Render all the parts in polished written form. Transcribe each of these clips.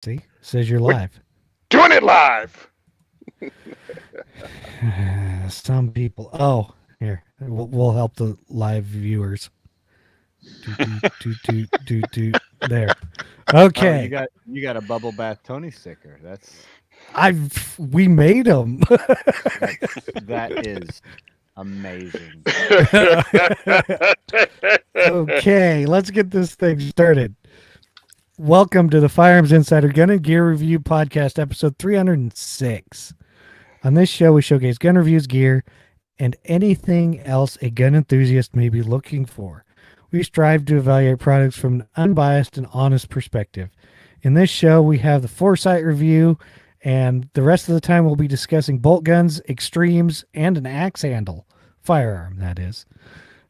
See, says you're We're live. doing it live. Some people. Oh, here we'll help the live viewers. Toot toot toot toot toot toot. There. Oh, Okay. you got a bubble bath Tony sticker. We made them. That is amazing. Okay, let's get this thing started. Welcome to the Firearms Insider Gun and Gear Review Podcast, episode 306. On this show, we showcase gun reviews, gear, and anything else a gun enthusiast may be looking for. We strive to evaluate products from an unbiased and honest perspective. In this show, we have the Foresight review, and the rest of the time, we'll be discussing bolt guns, extremes, and an axe handle. Firearm, that is.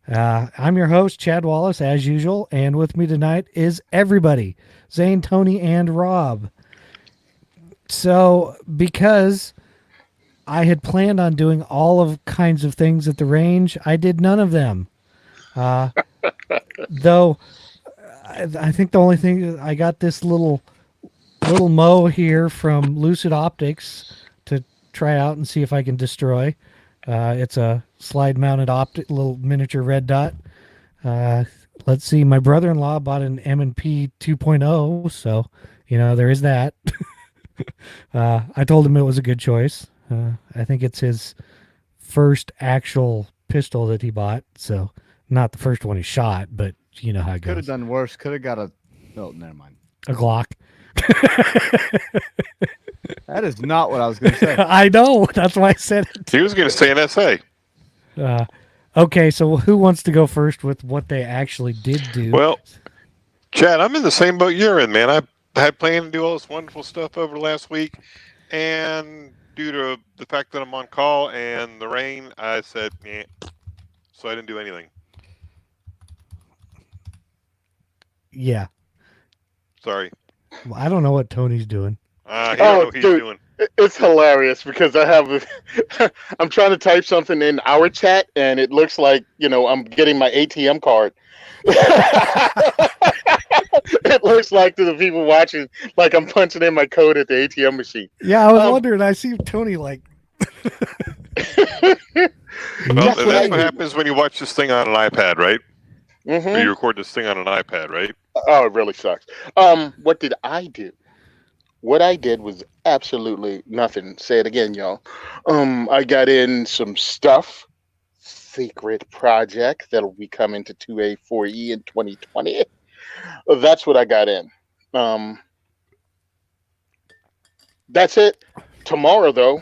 I'm your host, Chad Wallace, as usual, and with me tonight is everybody Zane, Tony, and Rob. So, because I had planned on doing all of kinds of things at the range, I did none of them. Though, I think the only thing I got this little mo here from Lucid Optics to try out and see if I can destroy. It's a slide mounted optic, little miniature red dot. Let's see. My brother-in-law bought an M&P 2.0, so there is that. I told him it was a good choice. I think it's his first actual pistol that he bought, so not the first one he shot, but you know how it Could have goes. done worse. Could have got a. Oh, never mind. A Glock. That is not what I was going to say. I know. That's why I said it. He was going to say an essay. Okay, so who wants to go first with what they actually did do? Well, Chad, I'm in the same boat you're in, man. I had planned to do all this wonderful stuff over the last week, and due to the fact that I'm on call and the rain, I said, eh. So I didn't do anything. Yeah. Sorry. Well, I don't know what Tony's doing. He don't know what he's doing. It's hilarious because I'm trying to type something in our chat and it looks like, I'm getting my ATM card. It looks like to the people watching, like I'm punching in my code at the ATM machine. Yeah, I was wondering. I see Tony like. Well, that's what happens when you watch this thing on an iPad, right? Mm-hmm. Or you record this thing on an iPad, right? Oh, it really sucks. What did I do? What I did was absolutely nothing. Say it again, y'all. I got in some stuff. Secret project that'll be coming to 2A 4E in 2020. That's what I got in. That's it. Tomorrow, though,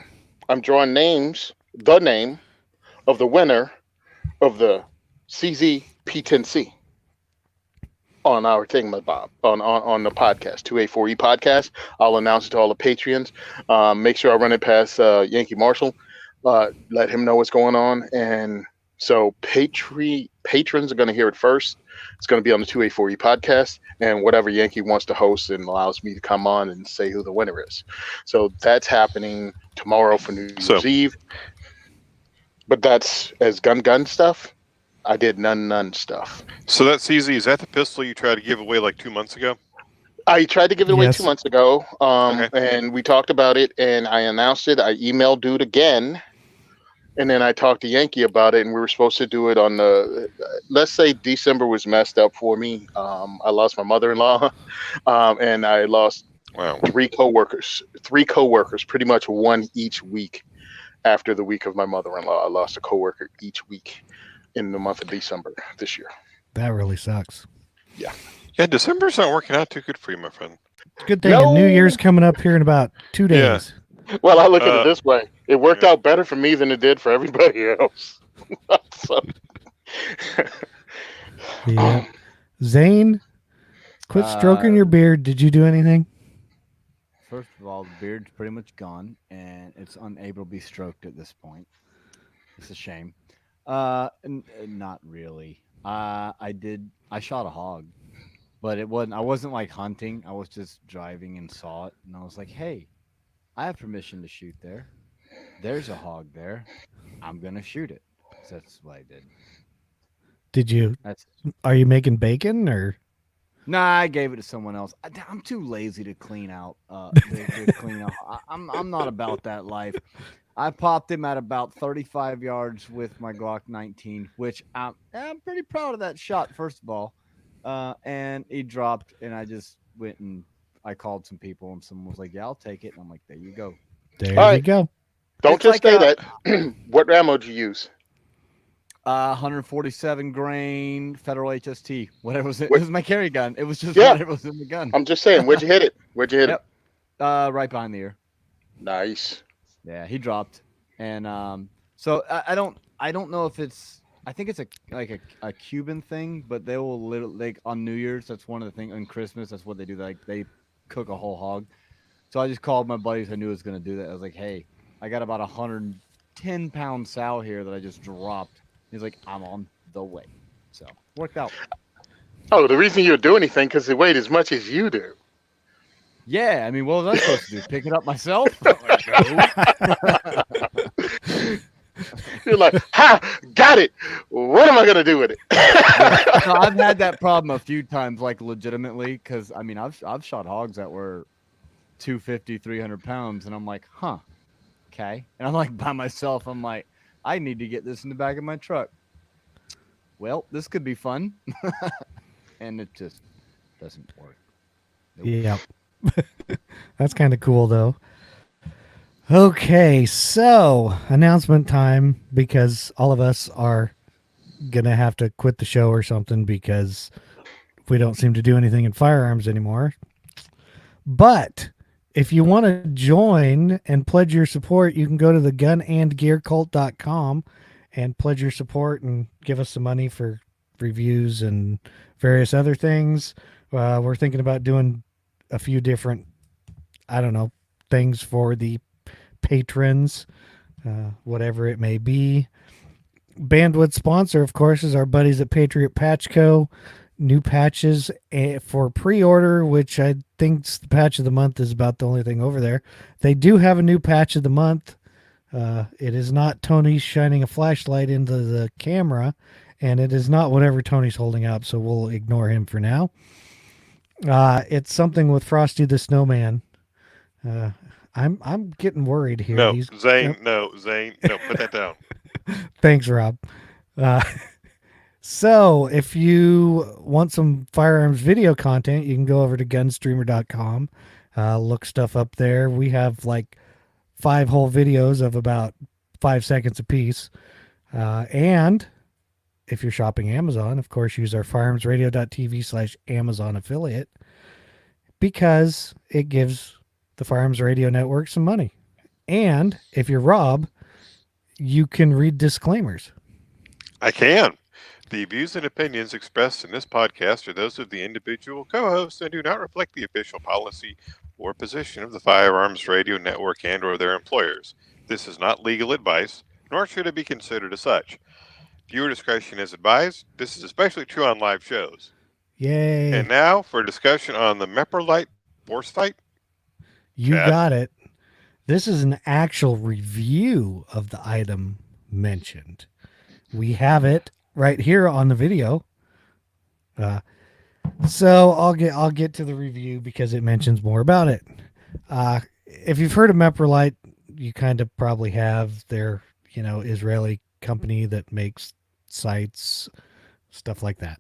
I'm drawing the name of the winner of the CZ P10C on our thing, Bob, on the podcast, 2A4E podcast. I'll announce it to all the Patreons. Make sure I run it past Yankee Marshall. Let him know what's going on. And so patrons are going to hear it first. It's going to be on the 2A4E podcast and whatever Yankee wants to host and allows me to come on and say who the winner is. So that's happening tomorrow for New Year's Eve. But that's as gun stuff. I did none stuff. So that CZ, is that the pistol you tried to give away like 2 months ago? I tried to give it away Yes. 2 months ago, Okay. and we talked about it, and I announced it. I emailed Dude again, and then I talked to Yankee about it, and we were supposed to do it on let's say December was messed up for me. I lost my mother-in-law, and I lost three coworkers, pretty much one each week after the week of my mother-in-law. I lost a coworker each week in the month of December this year. That really sucks. Yeah. Yeah, December's not working out too good for you, my friend. Good thing New Year's coming up here in about 2 days. Yeah. Well, I look at it this way. It worked out better for me than it did for everybody else. So. Yeah. Zane, quit stroking your beard. Did you do anything? First of all, the beard's pretty much gone, and it's unable to be stroked at this point. It's a shame. Not really. I shot a hog, but I wasn't like hunting. I was just driving and saw it, and I was like, hey, I have permission to shoot there. There's a hog there. I'm gonna shoot it. So that's what I did. Did you? Are you making bacon or? Nah, I gave it to someone else. I'm too lazy to clean out. To clean out. I'm not about that life. I popped him at about 35 yards with my Glock 19, which I'm pretty proud of that shot. First of all, and he dropped, and I just went and I called some people, and someone was like, "Yeah, I'll take it," and I'm like, "There you go." There All you right. go. Don't It's just like say a that. What ammo did you use? 147 grain Federal HST. Whatever was it? It What? was my carry gun. It was just Yeah, whatever was in the gun. I'm just saying. Where'd you hit it? Where'd you hit him? Yep. Right behind the ear. Nice. Yeah, he dropped, and so I don't know if it's. I think it's a Cuban thing, but they will literally like on New Year's. That's one of the things. On Christmas, that's what they do. Like they cook a whole hog. So I just called my buddies. I knew I was gonna do that. I was like, hey, I got about 110-pound sow here that I just dropped. He's like, I'm on the way. So worked out. Oh, the reason you do anything because it weighed as much as you do. Yeah, I mean, what was I supposed to do? Pick it up myself? Like, no. You're like, ha, got it. What am I gonna do with it? Yeah. No, I've had that problem a few times, like legitimately, because I mean, I've shot hogs that were 250, 300 pounds, and I'm like, huh, okay. And I'm like by myself, I'm like, I need to get this in the back of my truck. Well, this could be fun, and it just doesn't work. Nope. Yeah. That's kind of cool, though. Okay, so announcement time because all of us are going to have to quit the show or something because we don't seem to do anything in firearms anymore. But if you want to join and pledge your support, you can go to the gunandgearcult.com and pledge your support and give us some money for reviews and various other things. We're thinking about doing a few different, I don't know, things for the patrons, whatever it may be. Bandwidth sponsor, of course, is our buddies at Patriot Patch Co. New patches for pre-order, which I think the patch of the month is about the only thing over there. They do have a new patch of the month. It is not Tony shining a flashlight into the camera, and it is not whatever Tony's holding up, so we'll ignore him for now. It's something with Frosty the Snowman. I'm getting worried here. No, Zane, no, put that down. Thanks, Rob. So if you want some firearms video content, you can go over to gunstreamer.com, look stuff up there. We have like 5 whole videos of about 5 seconds apiece. And if you're shopping Amazon, of course, use our firearmsradio.tv/Amazon affiliate because it gives the Firearms Radio Network some money. And if you're Rob, you can read disclaimers. I can. The views and opinions expressed in this podcast are those of the individual co-hosts and do not reflect the official policy or position of the Firearms Radio Network and/or their employers. This is not legal advice, nor should it be considered as such. Viewer discretion is advised. This is especially true on live shows. Yay. And now for a discussion on the Meprolite Foresight. You Chad? got it. This is an actual review of the item mentioned. We have it right here on the video. So I'll get to the review because it mentions more about it. If you've heard of Meprolite, you kind of probably have. Their Israeli company that makes sights, stuff like that.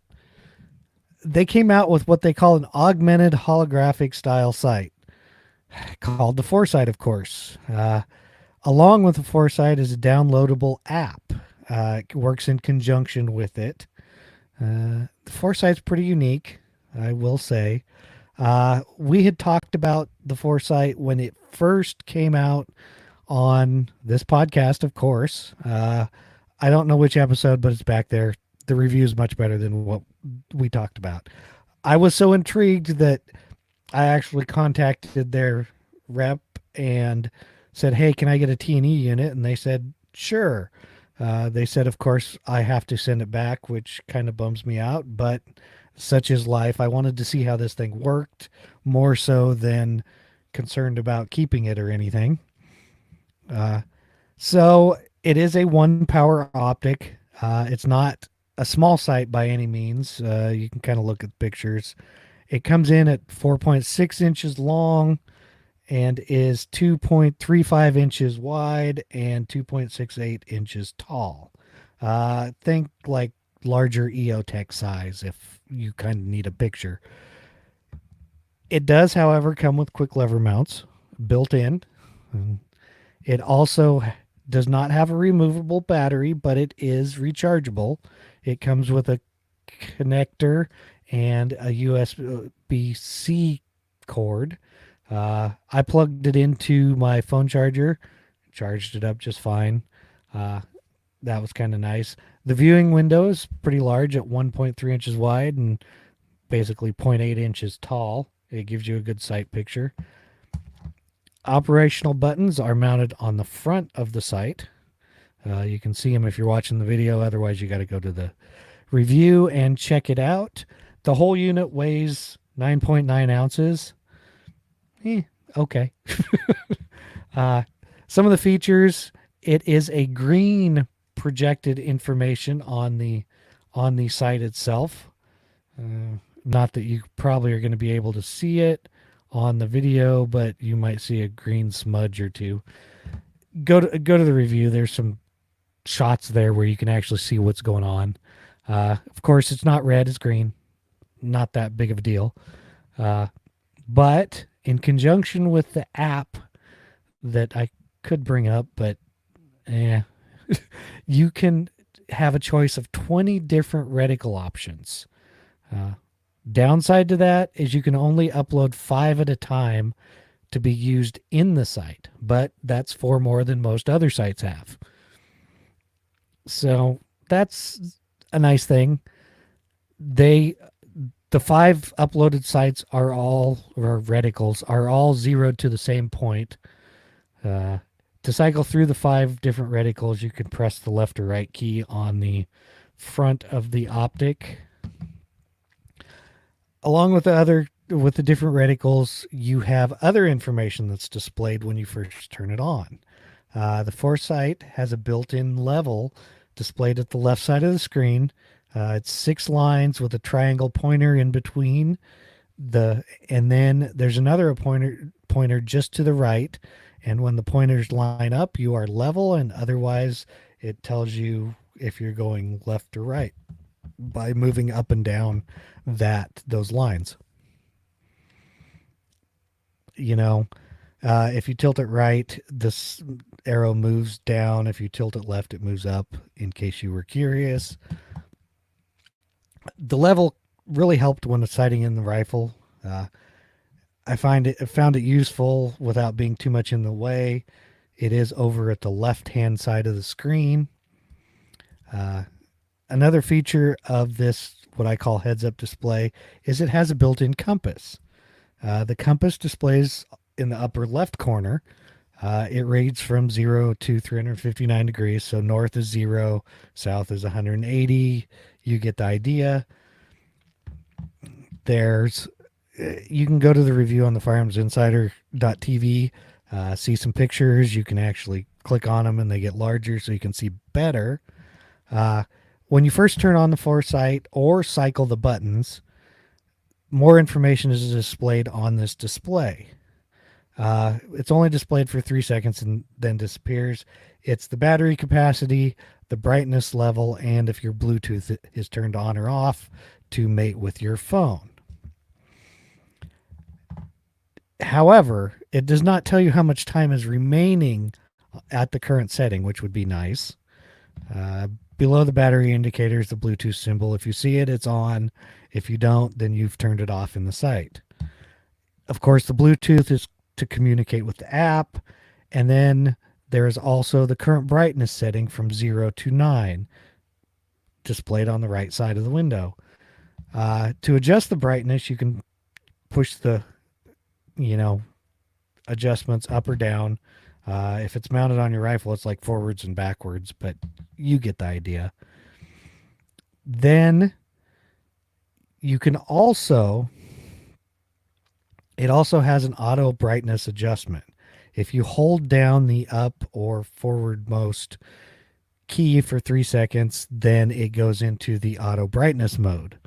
They came out with what they call an augmented holographic style sight called the Foresight, of course. Along with the Foresight is a downloadable app. It works in conjunction with it. The Foresight's pretty unique, I will say. We had talked about the Foresight when it first came out on this podcast, of course. I don't know which episode, but it's back there. The review is much better than what we talked about. I was so intrigued that I actually contacted their rep and said, hey, can I get a T&E unit? And they said, sure. They said, of course, I have to send it back, which kind of bums me out, but such is life. I wanted to see how this thing worked more so than concerned about keeping it or anything. So it is a 1-power optic. It's not a small sight by any means. You can kind of look at pictures It comes in at 4.6 inches long and is 2.35 inches wide and 2.68 inches tall. Think like larger EOTech size if you kind of need a picture. It does, however, come with quick lever mounts built in. It also does not have a removable battery, but it is rechargeable. It comes with a connector and a USB-C cord. I plugged it into my phone charger, charged it up just fine. That was kind of nice. The viewing window is pretty large at 1.3 inches wide and basically 0.8 inches tall. It gives you a good sight picture. Operational buttons are mounted on the front of the sight. You can see them if you're watching the video. Otherwise, you got to go to the review and check it out. The whole unit weighs 9.9 ounces. Okay. Some of the features, it is a green projected information on the sight itself. Not that you probably are going to be able to see it on the video, but you might see a green smudge or two. Go to the review. There's some shots there where you can actually see what's going on. Of course, it's not red, it's green. Not that big of a deal. But in conjunction with the app that I could bring up, but you can have a choice of 20 different reticle options. Downside to that is you can only upload 5 at a time to be used in the site, but that's 4 more than most other sites have. So that's a nice thing. The 5 uploaded sites are all, or reticles, are all zeroed to the same point. To cycle through the 5 different reticles, you can press the left or right key on the front of the optic. Along with the different reticles, you have other information that's displayed when you first turn it on. The Foresight has a built-in level displayed at the left side of the screen. It's 6 lines with a triangle pointer in between. And then there's another pointer just to the right. And when the pointers line up, you are level, and otherwise it tells you if you're going left or right by moving up and down those lines. If you tilt it right, this arrow moves down. If you tilt it left, it moves up, in case you were curious. The level really helped when sighting in the rifle. I found it useful without being too much in the way. It is over at the left-hand side of the screen. Another feature of this, what I call heads-up display, is it has a built-in compass. The compass displays in the upper left corner. It reads from 0 to 359 degrees. So north is 0, south is 180. You get the idea. You can go to the review on the firearmsinsider.tv, see some pictures. You can actually click on them and they get larger so you can see better. When you first turn on the Foresight or cycle the buttons, more information is displayed on this display. It's only displayed for 3 seconds and then disappears. It's the battery capacity, the brightness level, and if your Bluetooth is turned on or off to mate with your phone. However, it does not tell you how much time is remaining at the current setting, which would be nice. Below the battery indicator is the Bluetooth symbol. If you see it, it's on. If you don't, then you've turned it off in the sight. Of course, the Bluetooth is to communicate with the app. And then there is also the current brightness setting from 0 to 9 displayed on the right side of the window. To adjust the brightness, you can push the adjustments up or down. If it's mounted on your rifle, it's like forwards and backwards, but you get the idea. Then you can it also has an auto brightness adjustment. If you hold down the up or forwardmost key for 3 seconds, then it goes into the auto brightness mode.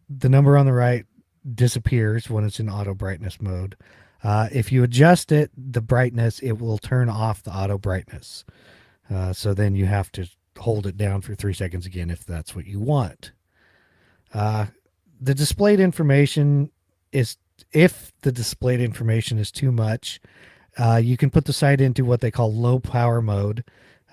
the number on the right disappears when it's in auto brightness mode. If you adjust it, the brightness, it will turn off the auto brightness. So then you have to hold it down for 3 seconds again if that's what you want. The displayed information is, if the displayed information is too much, you can put the sight into what they call low power mode.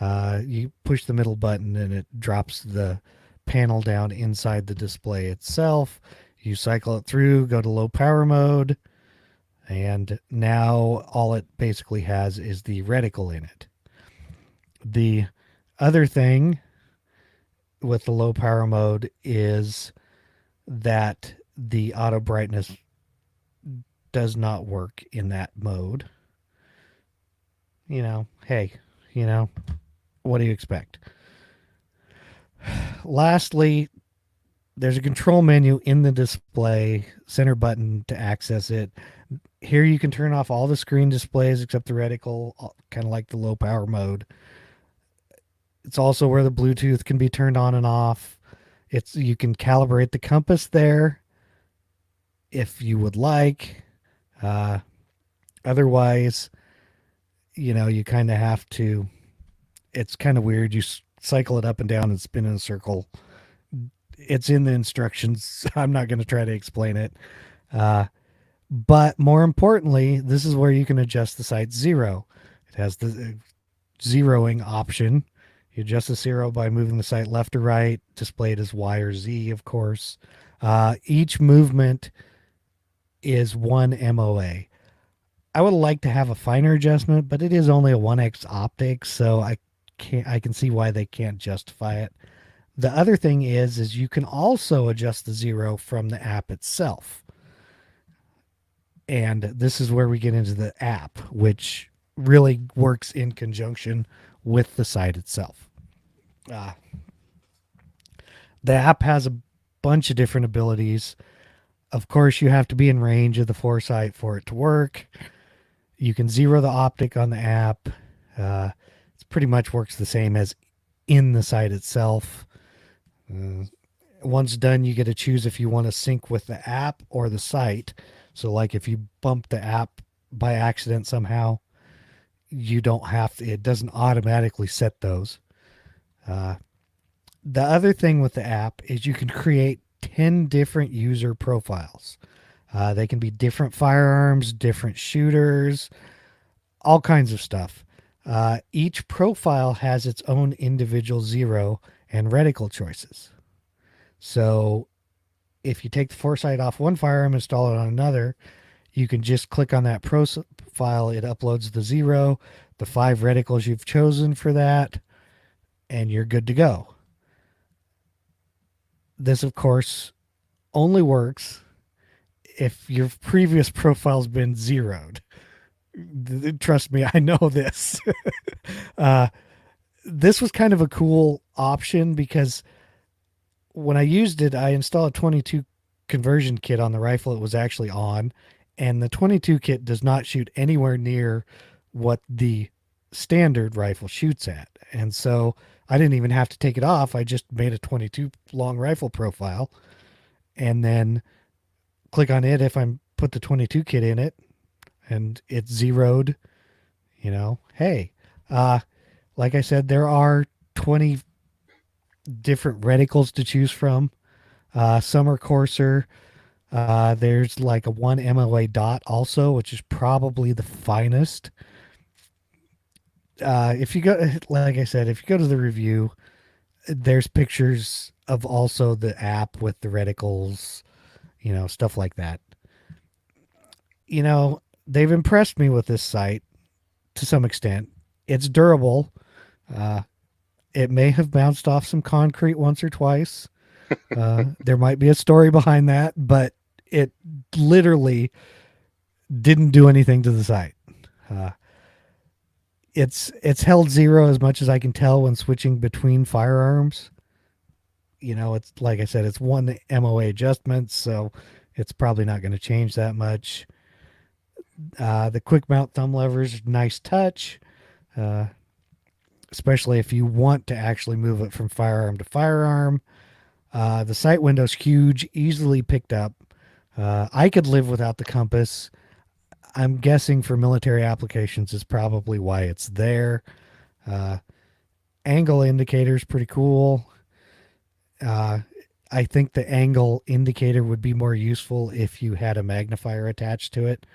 You push the middle button and it drops the panel down inside the display itself. You cycle it through, go to low power mode, and now all it basically has is the reticle in it. The other thing with the low power mode is that the auto brightness does not work in that mode. Hey, what do you expect? Lastly, there's a control menu in the display, center button to access it. Here you can turn off all the screen displays except the reticle, kind of like the low power mode. It's also where the Bluetooth can be turned on and off. You can calibrate the compass there if you would like. Otherwise, you kind of have to, it's kind of weird. You cycle it up and down and spin in a circle. It's in the instructions. I'm not going to try to explain it. But more importantly, this is where you can adjust the sight zero. It has the zeroing option. You adjust the zero by moving the sight left or right, displayed as Y or Z, of course. Each movement is 1 MOA. I would like to have a finer adjustment, but it is only a 1x optic, so I can see why they can't justify it. The other thing is you can also adjust the zero from the app itself. And this is where we get into the app, which really works in conjunction with the site itself. The app has a bunch of different abilities. Of course, you have to be in range of the Foresight for it to work. You can zero the optic on the app. It pretty much works the same as in the site itself. Once done, you get to choose if you want to sync with the app or the site. So like if you bump the app by accident somehow, you don't have to, it doesn't automatically set those. The other thing with the app is you can create 10 different user profiles. They can be different firearms, different shooters, all kinds of stuff. Each profile has its own individual zero and reticle choices. So if you take the Foresight off one firearm, install it on another, you can just click on that profile. It uploads the zero, the 5 reticles you've chosen for that, and you're good to go. This, of course, only works if your previous profile's been zeroed. Trust me, I know this. This was kind of a cool option because when I used it, I installed a 22 conversion kit on the rifle it was actually on, and the 22 kit does not shoot anywhere near what the standard rifle shoots at. And so I didn't even have to take it off. I just made a 22 long rifle profile and then click on it if I put the 22 kit in it and it's zeroed. Hey, like I said, there are 20 different reticles to choose from. Some are coarser. There's like a 1 MOA dot also, which is probably the finest. If you go, like I said, if you go to the review, there's pictures of also the app with the reticles, stuff like that. They've impressed me with this site to some extent. It's durable. It may have bounced off some concrete once or twice. There might be a story behind that, but it literally didn't do anything to the site. It's held zero as much as I can tell when switching between firearms. It's like I said, it's 1 MOA adjustments, so it's probably not going to change that much. The quick mount thumb levers, nice touch, especially if you want to actually move it from firearm to firearm. The sight window's huge, easily picked up. I could live without the compass. I'm guessing for military applications is probably why it's there. Uh, Angle indicator is pretty cool. I think the angle indicator would be more useful if you had a magnifier attached to it.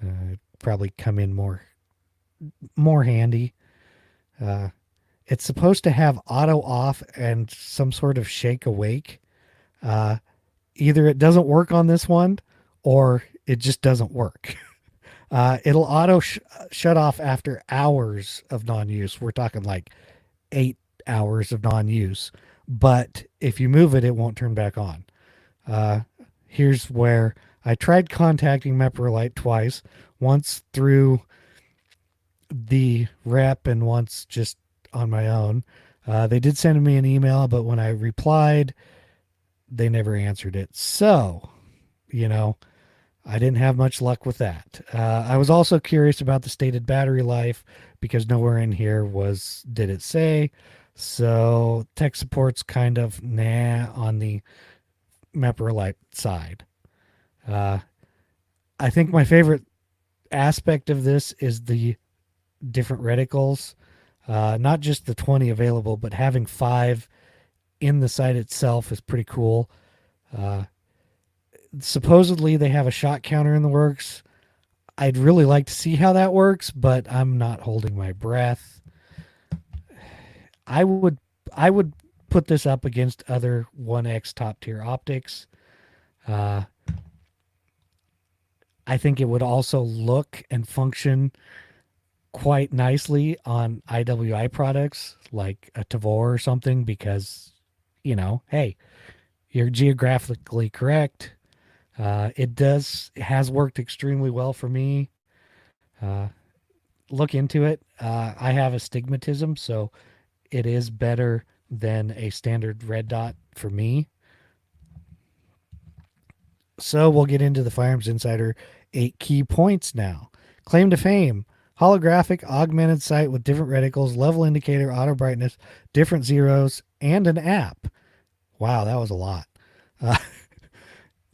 It'd probably come in more handy. It's supposed to have auto off and some sort of shake awake. Either it doesn't work on this one or it just doesn't work. It'll auto shut off after hours of non-use. We're talking like 8 hours of non-use. But if you move it, it won't turn back on. Here's where I tried contacting Meprolite twice, once through the rep and once just on my own. They did send me an email, but when I replied, they never answered it. So, I didn't have much luck with that. I was also curious about the stated battery life because nowhere in here did it say. So tech support's kind of nah on the Meprolite side. I think my favorite aspect of this is the different reticles. Not just the 20 available, but having 5 in the sight itself is pretty cool. Supposedly they have a shot counter in the works. I'd really like to see how that works, but I'm not holding my breath. I would put this up against other 1X top tier optics. I think it would also look and function quite nicely on IWI products like a Tavor or something because, hey, you're geographically correct. It has worked extremely well for me. Look into it. I have astigmatism, so it is better than a standard red dot for me. So we'll get into the Firearms Insider 8 key points now. Claim to fame. Holographic augmented sight with different reticles, level indicator, auto brightness, different zeros, and an app. Wow, that was a lot.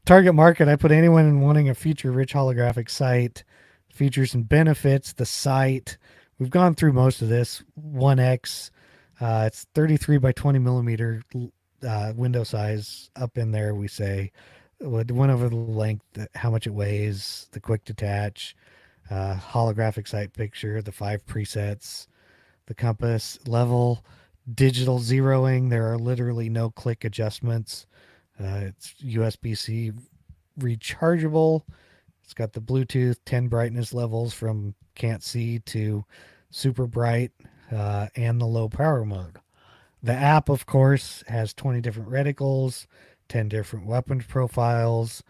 Target market, I put anyone wanting a feature-rich holographic sight. Features and benefits, the sight. We've gone through most of this. 1X. It's 33 by 20 millimeter window size. Up in there, we say. Went over the length, how much it weighs, the quick detach, holographic sight picture, the 5 presets, the compass, level, digital zeroing. There are literally no click adjustments. It's USB-C rechargeable. It's got the Bluetooth 10 brightness levels from can't see to super bright and the low power mode. The app, of course, has 20 different reticles, 10 different weapons profiles.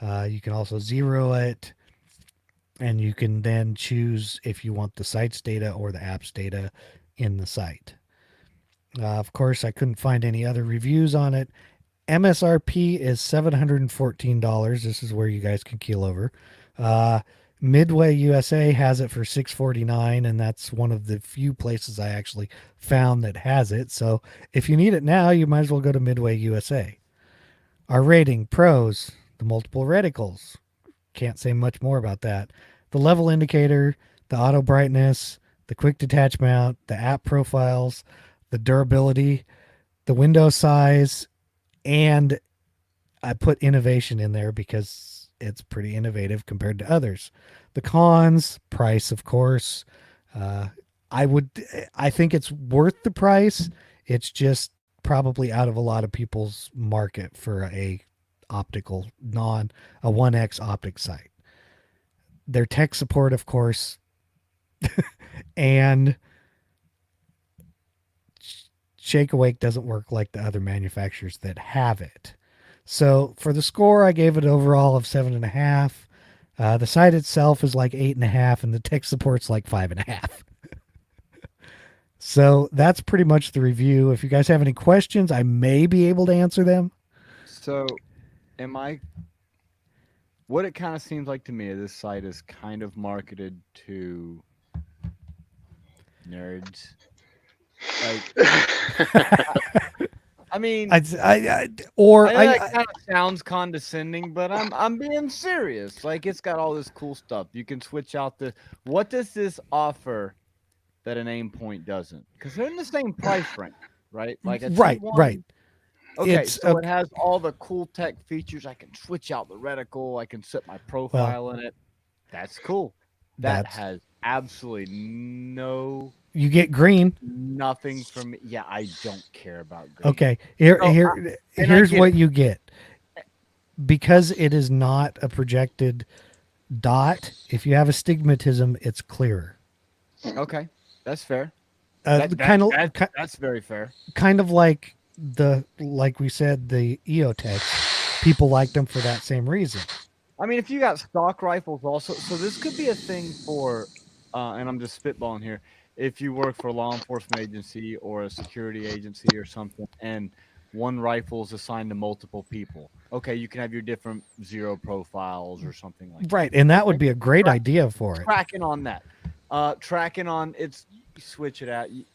You can also zero it, and you can then choose if you want the sight's data or the app's data in the sight. Of course, I couldn't find any other reviews on it. MSRP is $714. This is where you guys can keel over. Midway USA has it for $649, and that's one of the few places I actually found that has it. So if you need it now, you might as well go to Midway USA. Our rating, pros, the multiple reticles. Can't say much more about that. The level indicator, the auto brightness, the quick detach mount, the app profiles, the durability, the window size, and I put innovation in there because it's pretty innovative compared to others. The cons, price, of course. I think it's worth the price. It's just probably out of a lot of people's market for a 1X optic sight. Their tech support, of course, and Shake Awake doesn't work like the other manufacturers that have it. So for the score, I gave it overall of 7.5. The site itself is like 8.5, and the tech support's like 5.5. So that's pretty much the review. If you guys have any questions, I may be able to answer them. So, what it kind of seems like to me, this site is kind of marketed to nerds. Like, I mean, I know that kind of sounds condescending, but I'm being serious. Like, it's got all this cool stuff. You can switch out the. What does this offer that an aim point doesn't? Because they're in the same price range, right? Like a right, T1. right. Okay, It's so it has all the cool tech features. I can switch out the reticle. I can set my profile in it. That's cool. That has absolutely no. You get green. Nothing from me. Yeah, I don't care about green. Okay, here's what you get. Because it is not a projected dot, if you have astigmatism, it's clearer. Okay, that's fair. That's very fair. Kind of like we said, the EOTechs. People like them for that same reason. I mean, if you got stock rifles also, so this could be a thing for, and I'm just spitballing here. If you work for a law enforcement agency or a security agency or something, and one rifle is assigned to multiple people, okay, you can have your different zero profiles or something like that. Right, and that would be a great idea for it. Tracking on that. Tracking on, it's, you switch it out, you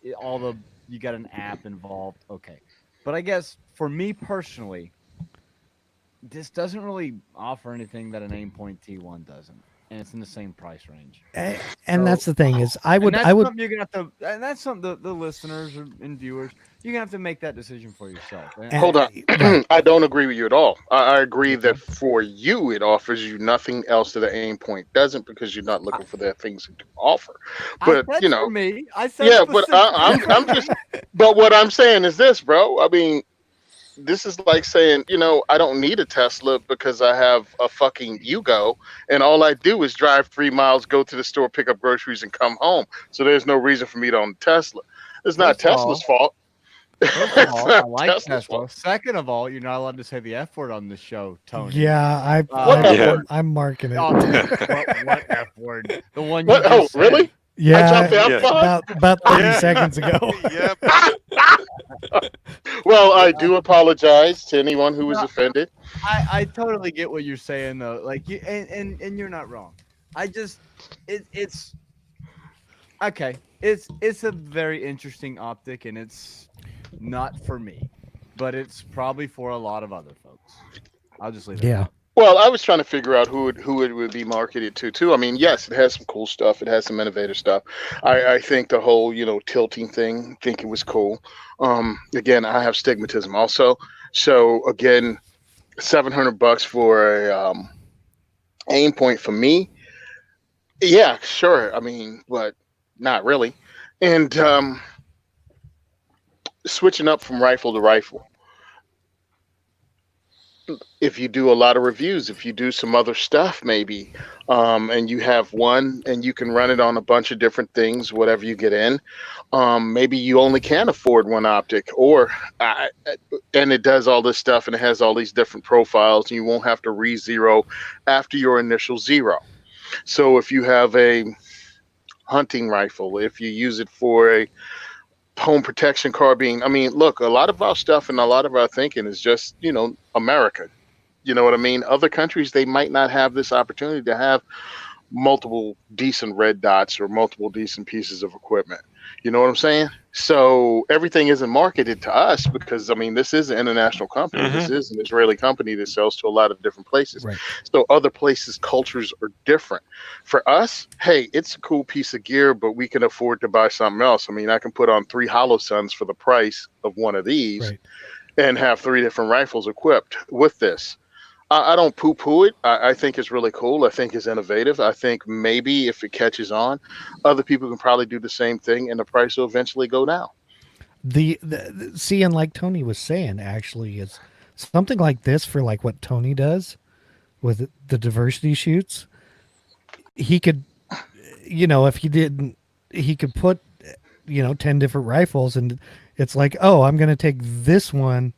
got an app involved, okay. But I guess for me personally, this doesn't really offer anything that an Aimpoint T1 doesn't, and it's in the same price range. And that's the thing is, I would. Something you're gonna have to, and that's something the listeners and viewers, you're gonna have to make that decision for yourself. Hold on, I don't agree with you at all. I agree that for you, it offers you nothing else that the Aimpoint doesn't, because you're not looking for the things to offer. But I said for me, I said yeah, but I'm just. But what I'm saying is this, bro. I mean, this is like saying, I don't need a Tesla because I have a fucking Yugo, and all I do is drive 3 miles, go to the store, pick up groceries, and come home. So there's no reason for me to own a Tesla. It's not Tesla's fault. First of all, I like Tesla. Second of all, you're not allowed to say the F word on the show, Tony. Yeah, I'm marking it. What F word? The one you just said. Really? Yeah, about 30 seconds ago. Yep. Well, I do apologize to anyone who was offended. I totally get what you're saying, though. Like, you and you're not wrong. It's okay. It's a very interesting optic, and it's not for me, but it's probably for a lot of other folks. I'll just leave it. Yeah. Well, I was trying to figure out who it would be marketed to, too. I mean, yes, it has some cool stuff. It has some innovative stuff. I think the whole, tilting thing, I think it was cool. Again, I have stigmatism also. So, again, $700 for a aim point for me. Yeah, sure. I mean, but not really. And switching up from rifle to rifle. If you do a lot of reviews, if you do some other stuff, maybe, and you have one and you can run it on a bunch of different things, whatever you get in, maybe you only can afford one optic, and it does all this stuff and it has all these different profiles, and you won't have to re-zero after your initial zero. So if you have a hunting rifle, if you use it for a home protection carbine. I mean, look, a lot of our stuff and a lot of our thinking is just, America. You know what I mean? Other countries, they might not have this opportunity to have multiple decent red dots or multiple decent pieces of equipment. You know what I'm saying? So everything isn't marketed to us because, I mean, this is an international company. Mm-hmm. This is an Israeli company that sells to a lot of different places. Right. So other places, cultures are different. For us, hey, it's a cool piece of gear, but we can afford to buy something else. I mean, I can put on 3 Holosuns for the price of one of these and have 3 different rifles equipped with this. I don't poo-poo it. I think it's really cool. I think it's innovative. I think maybe if it catches on, other people can probably do the same thing, and the price will eventually go down. The and like Tony was saying, actually, is something like this for like what Tony does with the diversity shoots. He could, if he didn't, he could put, 10 different rifles, and it's like, oh, I'm going to take this one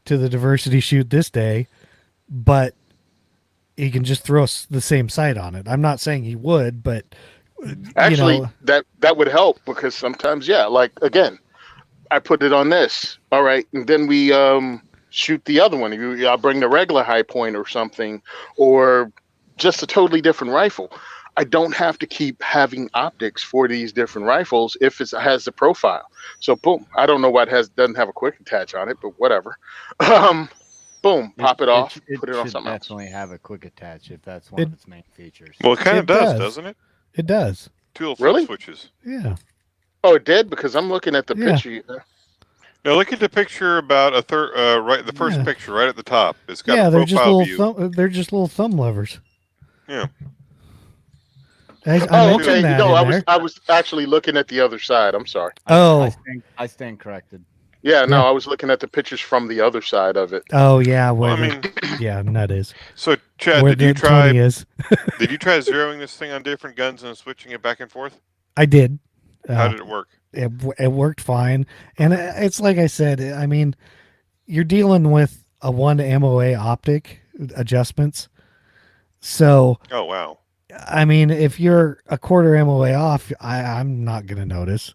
to the diversity shoot this day. But he can just throw the same sight on it. I'm not saying he would, but actually, that would help because sometimes, like again, I put it on this. All right, and then we shoot the other one. I'll bring the regular high point or something, or just a totally different rifle. I don't have to keep having optics for these different rifles if it has the profile. So boom, I don't know why doesn't have a quick attach on it, but whatever. Um, boom, pop it off, put it on should something else. definitely have a quick attach if that's one of It- its main features. Well, it kind of It does, does. doesn't it? It does. Two little flip Really? switches. Yeah. Oh, it did because I'm looking at the Yeah. picture. Now look at the picture about a third, right, the first Yeah. picture right at the top. It's got Yeah, a they're just profile little view. they're just little thumb levers. Yeah. I Oh, mentioned okay. that No, in I there. was actually looking at the other side. I'm sorry. Oh. I stand corrected. Yeah, no, Yeah. I was looking at the pictures from the other side of it. Oh yeah, where Well, I the mean, yeah, nut is. so Chad, Where did you the try? 20 is. Did you try zeroing this thing on different guns and switching it back and forth? I did. How did it work? It worked fine. And it's like I said, I mean, you're dealing with a 1 MOA optic adjustments. So, Oh wow. I mean, if you're a quarter MOA off, I'm not going to notice.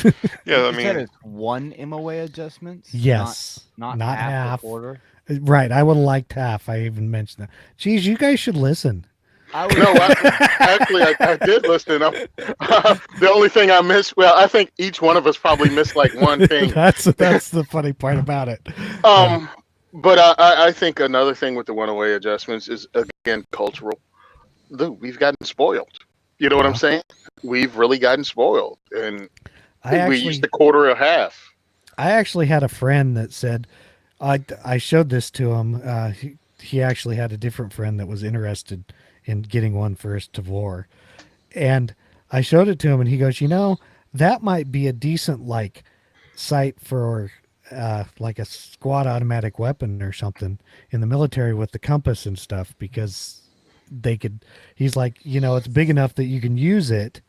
Yeah, I You said mean, it's 1 MOA adjustments. Yes. not not half. or quarter. Right. I would have liked half. I even mentioned that. Geez, you guys should listen. I would, No, actually, I did listen. The only thing I missed, well, I think each one of us probably missed like one thing. That's the funny part about it. But I think another thing with the one-away adjustments is, again, cultural. Dude, we've gotten spoiled. You know what I'm saying? We've really gotten spoiled. And we used to quarter or half. I actually had a friend that said, I showed this to him. He actually had a different friend that was interested in getting one for his Tavor. And I showed it to him and he goes, that might be a decent like sight for like a squad automatic weapon or something in the military with the compass and stuff, because he's like, it's big enough that you can use it.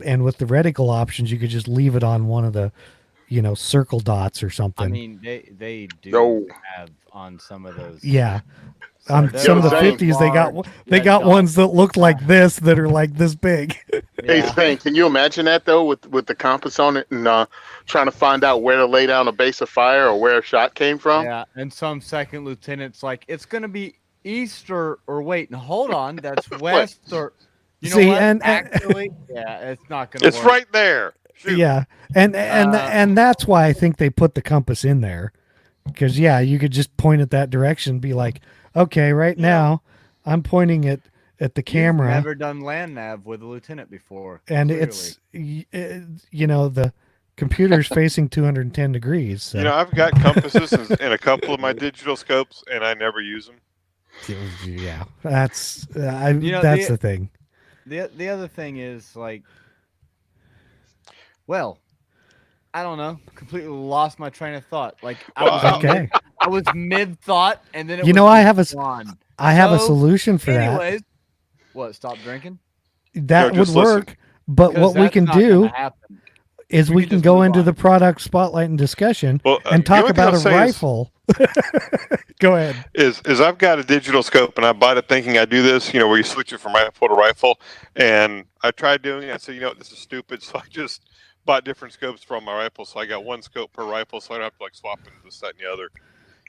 And with the reticle options, you could just leave it on one of the, circle dots or something. I mean, they do No. have on some of those. Yeah. On those some of the Zane. 50s, they red got dots. ones that look like this that are like this big. Hey, Yeah. Zane, can you imagine that, though, with the compass on it and trying to find out where to lay down a base of fire or where a shot came from? Yeah, and some second lieutenant's like, it's going to be east or wait, and hold on, that's west or you know See, what? and- Actually, yeah, it's not going to it's work. right there. Shoot. Yeah. And that's why I think they put the compass in there. Because, you could just point at that direction and be like, okay, right now I'm pointing it at the camera. You've never done land nav with a lieutenant before. And clearly. it's, the computer's facing 210 degrees. So. I've got compasses in a couple of my digital scopes, and I never use them. Yeah, that's the the thing. The other thing is like, well, I don't know. Completely lost my train of thought. Like Okay. I was mid thought, and then it I have gone. I have a So, solution for Anyways, what? Stop drinking? that. That No, would just listen. work. But 'Cause what we that's can not gonna do happen. is We we can can just go move into on. the product spotlight and discussion Well, and the talk only thing about I'll a say rifle. Go ahead. is I've got a digital scope, and I bought it thinking I do this, where you switch it from rifle to rifle. And I tried doing it. I said, this is stupid. So I just bought different scopes for all my rifles. So I got one scope per rifle, so I don't have to like swap into this, that, and the other.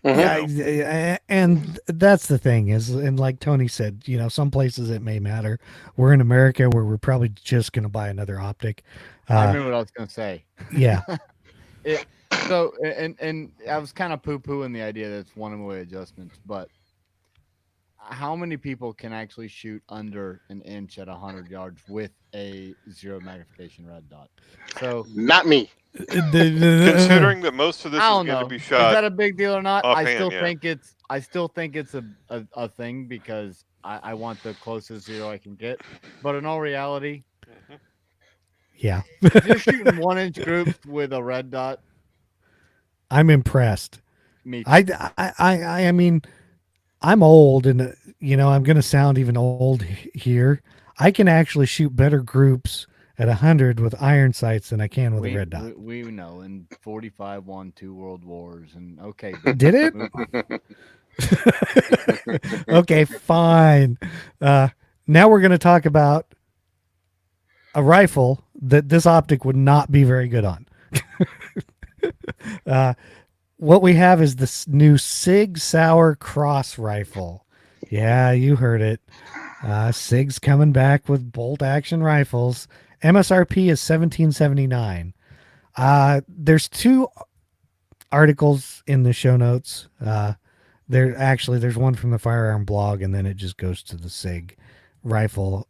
Yeah, and that's the thing is, and like Tony said, some places it may matter. We're in America where we're probably just going to buy another optic. I remember what I was gonna say. Yeah. So and I was kind of poo-pooing the idea that it's one-way adjustments, but how many people can actually shoot under an inch at 100 yards with a zero magnification red dot? So Not me. Considering that most of this is I don't going know. to be Is shot. that a big deal or not? offhand, I still yeah. think it's a thing because I want the closest zero I can get. But in all reality, Yeah. if you're shooting 1 inch groups with a red dot, I'm impressed. me too. I mean, I'm old and, I'm going to sound even old here. I can actually shoot better groups at 100 with iron sights than I can with a red dot. We know, and 45 won 2 world wars, and okay. Did it? move on. Okay, fine. Now we're going to talk about a rifle that this optic would not be very good on. What we have is this new Sig Sauer cross rifle. Yeah, you heard it. SIG's coming back with bolt action rifles. MSRP is $17.79. There's two articles in the show notes. There's one from the firearm blog, and then it just goes to the SIG rifle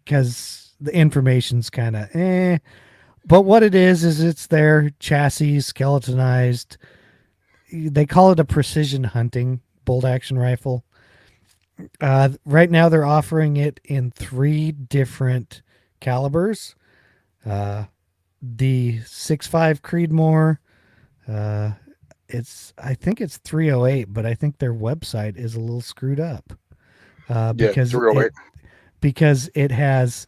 because the information's kind of eh. But what it is it's their chassis skeletonized. They call it a precision hunting bolt action rifle. Right now, they're offering it in 3 different calibers. The 6.5 Creedmoor, I think it's 308, but I think their website is a little screwed up because 308. because it has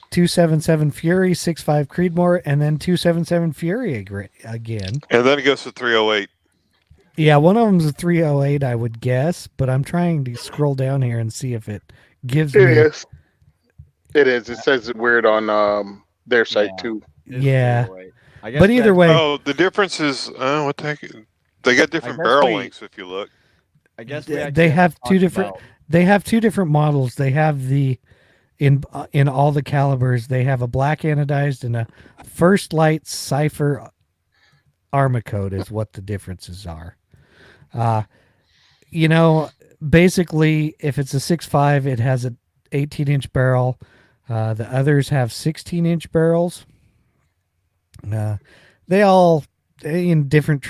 277 Fury, 6.5 Creedmoor, and then 277 Fury again. And then it goes to 308. Yeah, one of them's a 308, I would guess, but I'm trying to scroll down here and see if it gives It me. is. It is. It says it weird on their site Yeah. too. It's Yeah. 308. I guess But either way, Oh, the difference is what the heck? They got different guess barrel we- lengths if you look. I guess They we actually have to two talk different- about- they have 2 different models. They have the in all the calibers. They have a black anodized and a First Light Cipher Arma code is what the differences are. Basically, if it's a 6.5, it has a 18-inch barrel. The others have 16-inch barrels. They all in different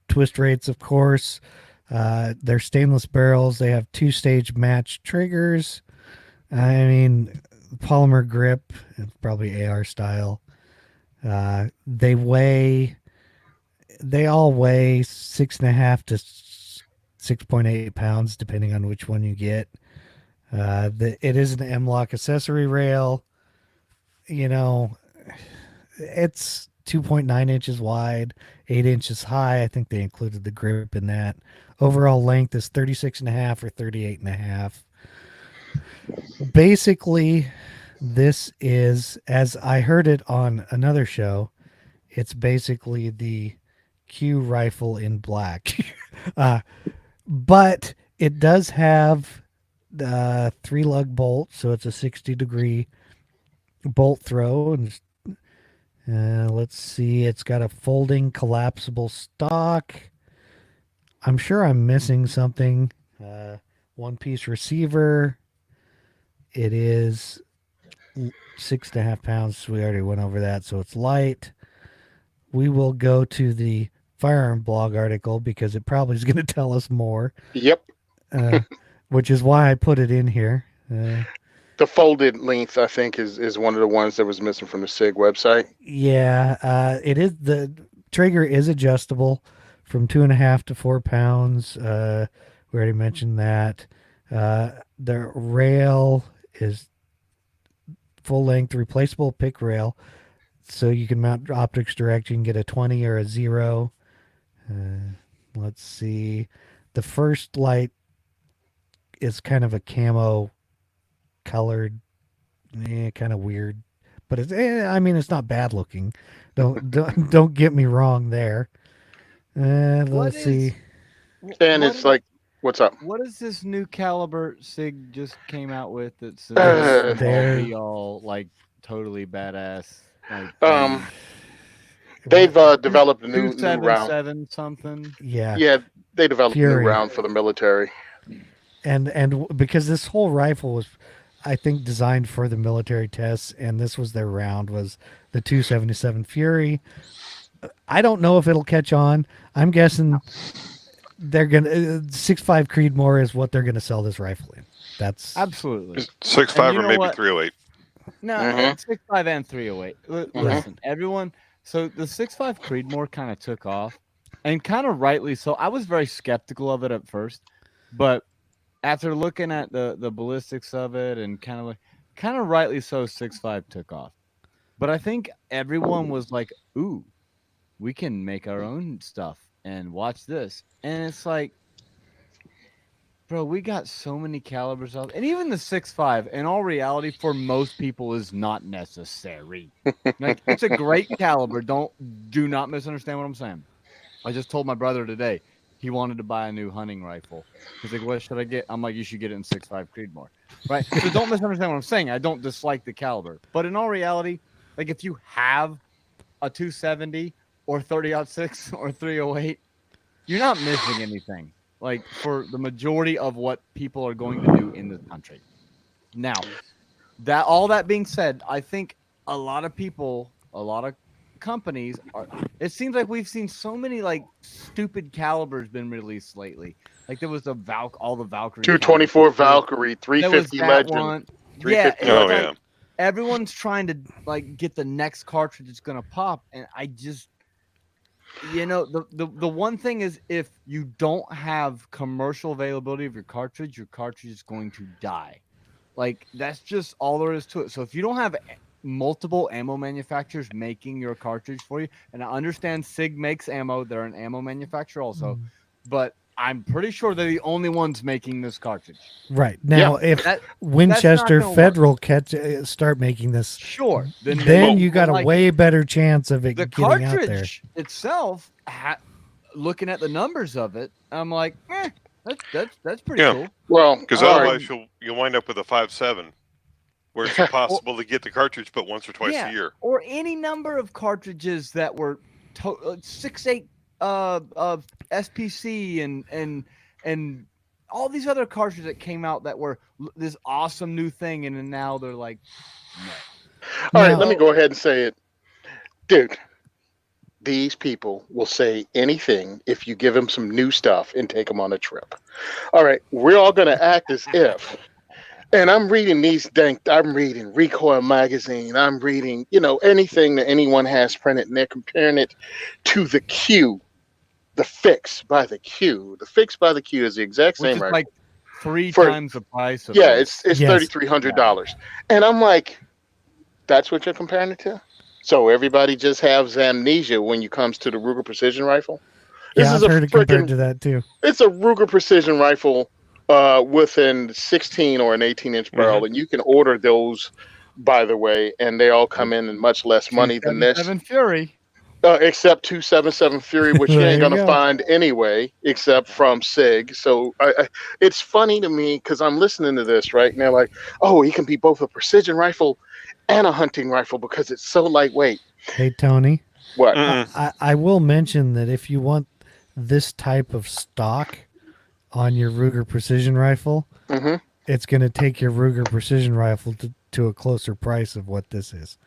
twist rates, of course. They're stainless barrels. They have 2-stage match triggers. I mean, polymer grip, probably AR style. They all weigh 6.5 to 6.8 pounds, depending on which one you get. It is an M-LOK accessory rail. It's 2.9 inches wide, 8 inches high. I think they included the grip in that. Overall length is 36.5 or 38.5. Basically, this is, as I heard it on another show, it's basically the Q rifle in black. But it does have the 3-lug bolt, so it's a 60-degree bolt throw. And let's see, it's got a folding collapsible stock. I'm sure I'm missing something. 1-piece receiver. It is 6.5 pounds. We already went over that, so it's light. We will go to the firearm blog article because it probably is going to tell us more. Yep. Which is why I put it in here. The folded length, I think, is one of the ones that was missing from the SIG website. Yeah, it is. The trigger is adjustable from 2.5 to 4 pounds. We already mentioned that. The rail is full length, replaceable pick rail, so you can mount optics direct. You can get a 20 or a 0. Let's see. The First Light is kind of a camo colored, kind of weird, but it's. It's not bad looking. Don't get me wrong there. Let's see. And it's like, what's up? What is this new caliber SIG just came out with that's There- be all like totally badass? Like, They've developed a new round. 277 something. Yeah. Yeah, they developed a Fury. new round for the military. And because this whole rifle was, I think, designed for the military tests, and this was their round, was the 277 Fury. I don't know if it'll catch on. I'm guessing they're gonna 6.5 Creedmoor is what they're gonna sell this rifle in. That's Absolutely. 6.5 And you or know maybe what? 308. No, Mhm. it's 6.5 and 308. Listen, everyone. So the 6.5 Creedmoor kind of took off, and kind of rightly so. I was very skeptical of it at first, but after looking at the ballistics of it and kind of rightly so, 6.5 took off. But I think everyone was like, "Ooh, we can make our own stuff and watch this." And it's like, bro, we got so many calibers out, and even the 6.5, in all reality, for most people, is not necessary. Like, it's a great caliber. Do not misunderstand what I'm saying. I just told my brother today, he wanted to buy a new hunting rifle. He's like, "What should I get?" I'm like, "You should get it in 6.5 Creedmoor." Right? So don't misunderstand what I'm saying. I don't dislike the caliber, but in all reality, like if you have a 270 or 30-06 or 308, you're not missing anything. Like for the majority of what people are going to do in this country. Now, that all that being said, I think a lot of people, a lot of companies are. It seems like we've seen so many like stupid calibers been released lately. Like there was all the Valkyrie 224 calibers. Valkyrie, There was 350 that Legend, one. Yeah, 350 it's Oh, Legend. like everyone's trying to like get the next cartridge that's gonna pop, and I just, the one thing is if you don't have commercial availability of your cartridge is going to die. Like that's just all there is to it. So if you don't have multiple ammo manufacturers making your cartridge for you, and I understand SIG makes ammo, they're an ammo manufacturer also, but I'm pretty sure they're the only ones making this cartridge. Right. Now, if That's Winchester gonna work. Federal start making this, Sure, then then maybe you got a like way better chance of it the getting out there. cartridge itself. Looking at the numbers of it, I'm like, that's pretty Yeah. cool. Well, Because all right. otherwise you'll wind up with a 5.7, where it's impossible to get the cartridge but once or twice a year. Or any number of cartridges that were 6.8 of SPC and all these other cartridges that came out that were this awesome new thing, and then now they're like, no. All right, Now- let me go ahead and say it. Dude, these people will say anything if you give them some new stuff and take them on a trip. All right, we're all going to act as if. And I'm reading I'm reading Recoil Magazine. I'm reading, anything that anyone has printed, and they're comparing it to the Q, the Fix by the Q. The Fix by the Q is the exact Which same is rifle. like 3 times the price of Yeah, this. it's Yes. $3,300. And I'm like, that's what you're comparing it to? So everybody just has amnesia when it comes to the Ruger Precision Rifle? Yeah, I've heard it compared to that too. It's a Ruger Precision Rifle with an 16 or an 18-inch barrel, and you can order those, by the way, and they all come in much less money than this. 277 Fury. Except 277 Fury, which you There ain't you gonna go. find anyway, except from SIG. So it's funny to me because I'm listening to this right now, like, oh, he can be both a precision rifle and a hunting rifle because it's so lightweight. Hey, Tony, What? I will mention that if you want this type of stock on your Ruger Precision Rifle, hmm it's going to take your Ruger Precision Rifle to a closer price of what this is.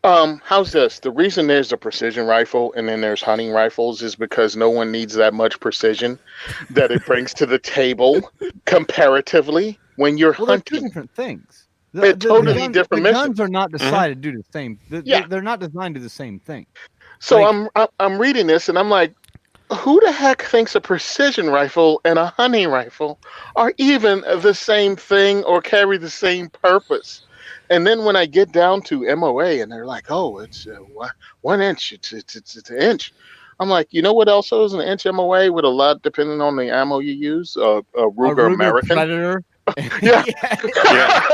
How's this? The reason there's a precision rifle and then there's hunting rifles is because no one needs that much precision that it brings to the table comparatively when you're Well, they're two hunting. different things. They're totally guns, different the missions. guns are not decided to do the same. Yeah. They're not designed to do the same thing. So Like- I'm reading this and I'm like, who the heck thinks a precision rifle and a hunting rifle are even the same thing or carry the same purpose? And then when I get down to MOA and they're like, oh, it's 1 inch, it's an inch. I'm like, you know what else is an inch MOA with a lot depending on the ammo you use? A Ruger American. Predator. Yeah. Yeah.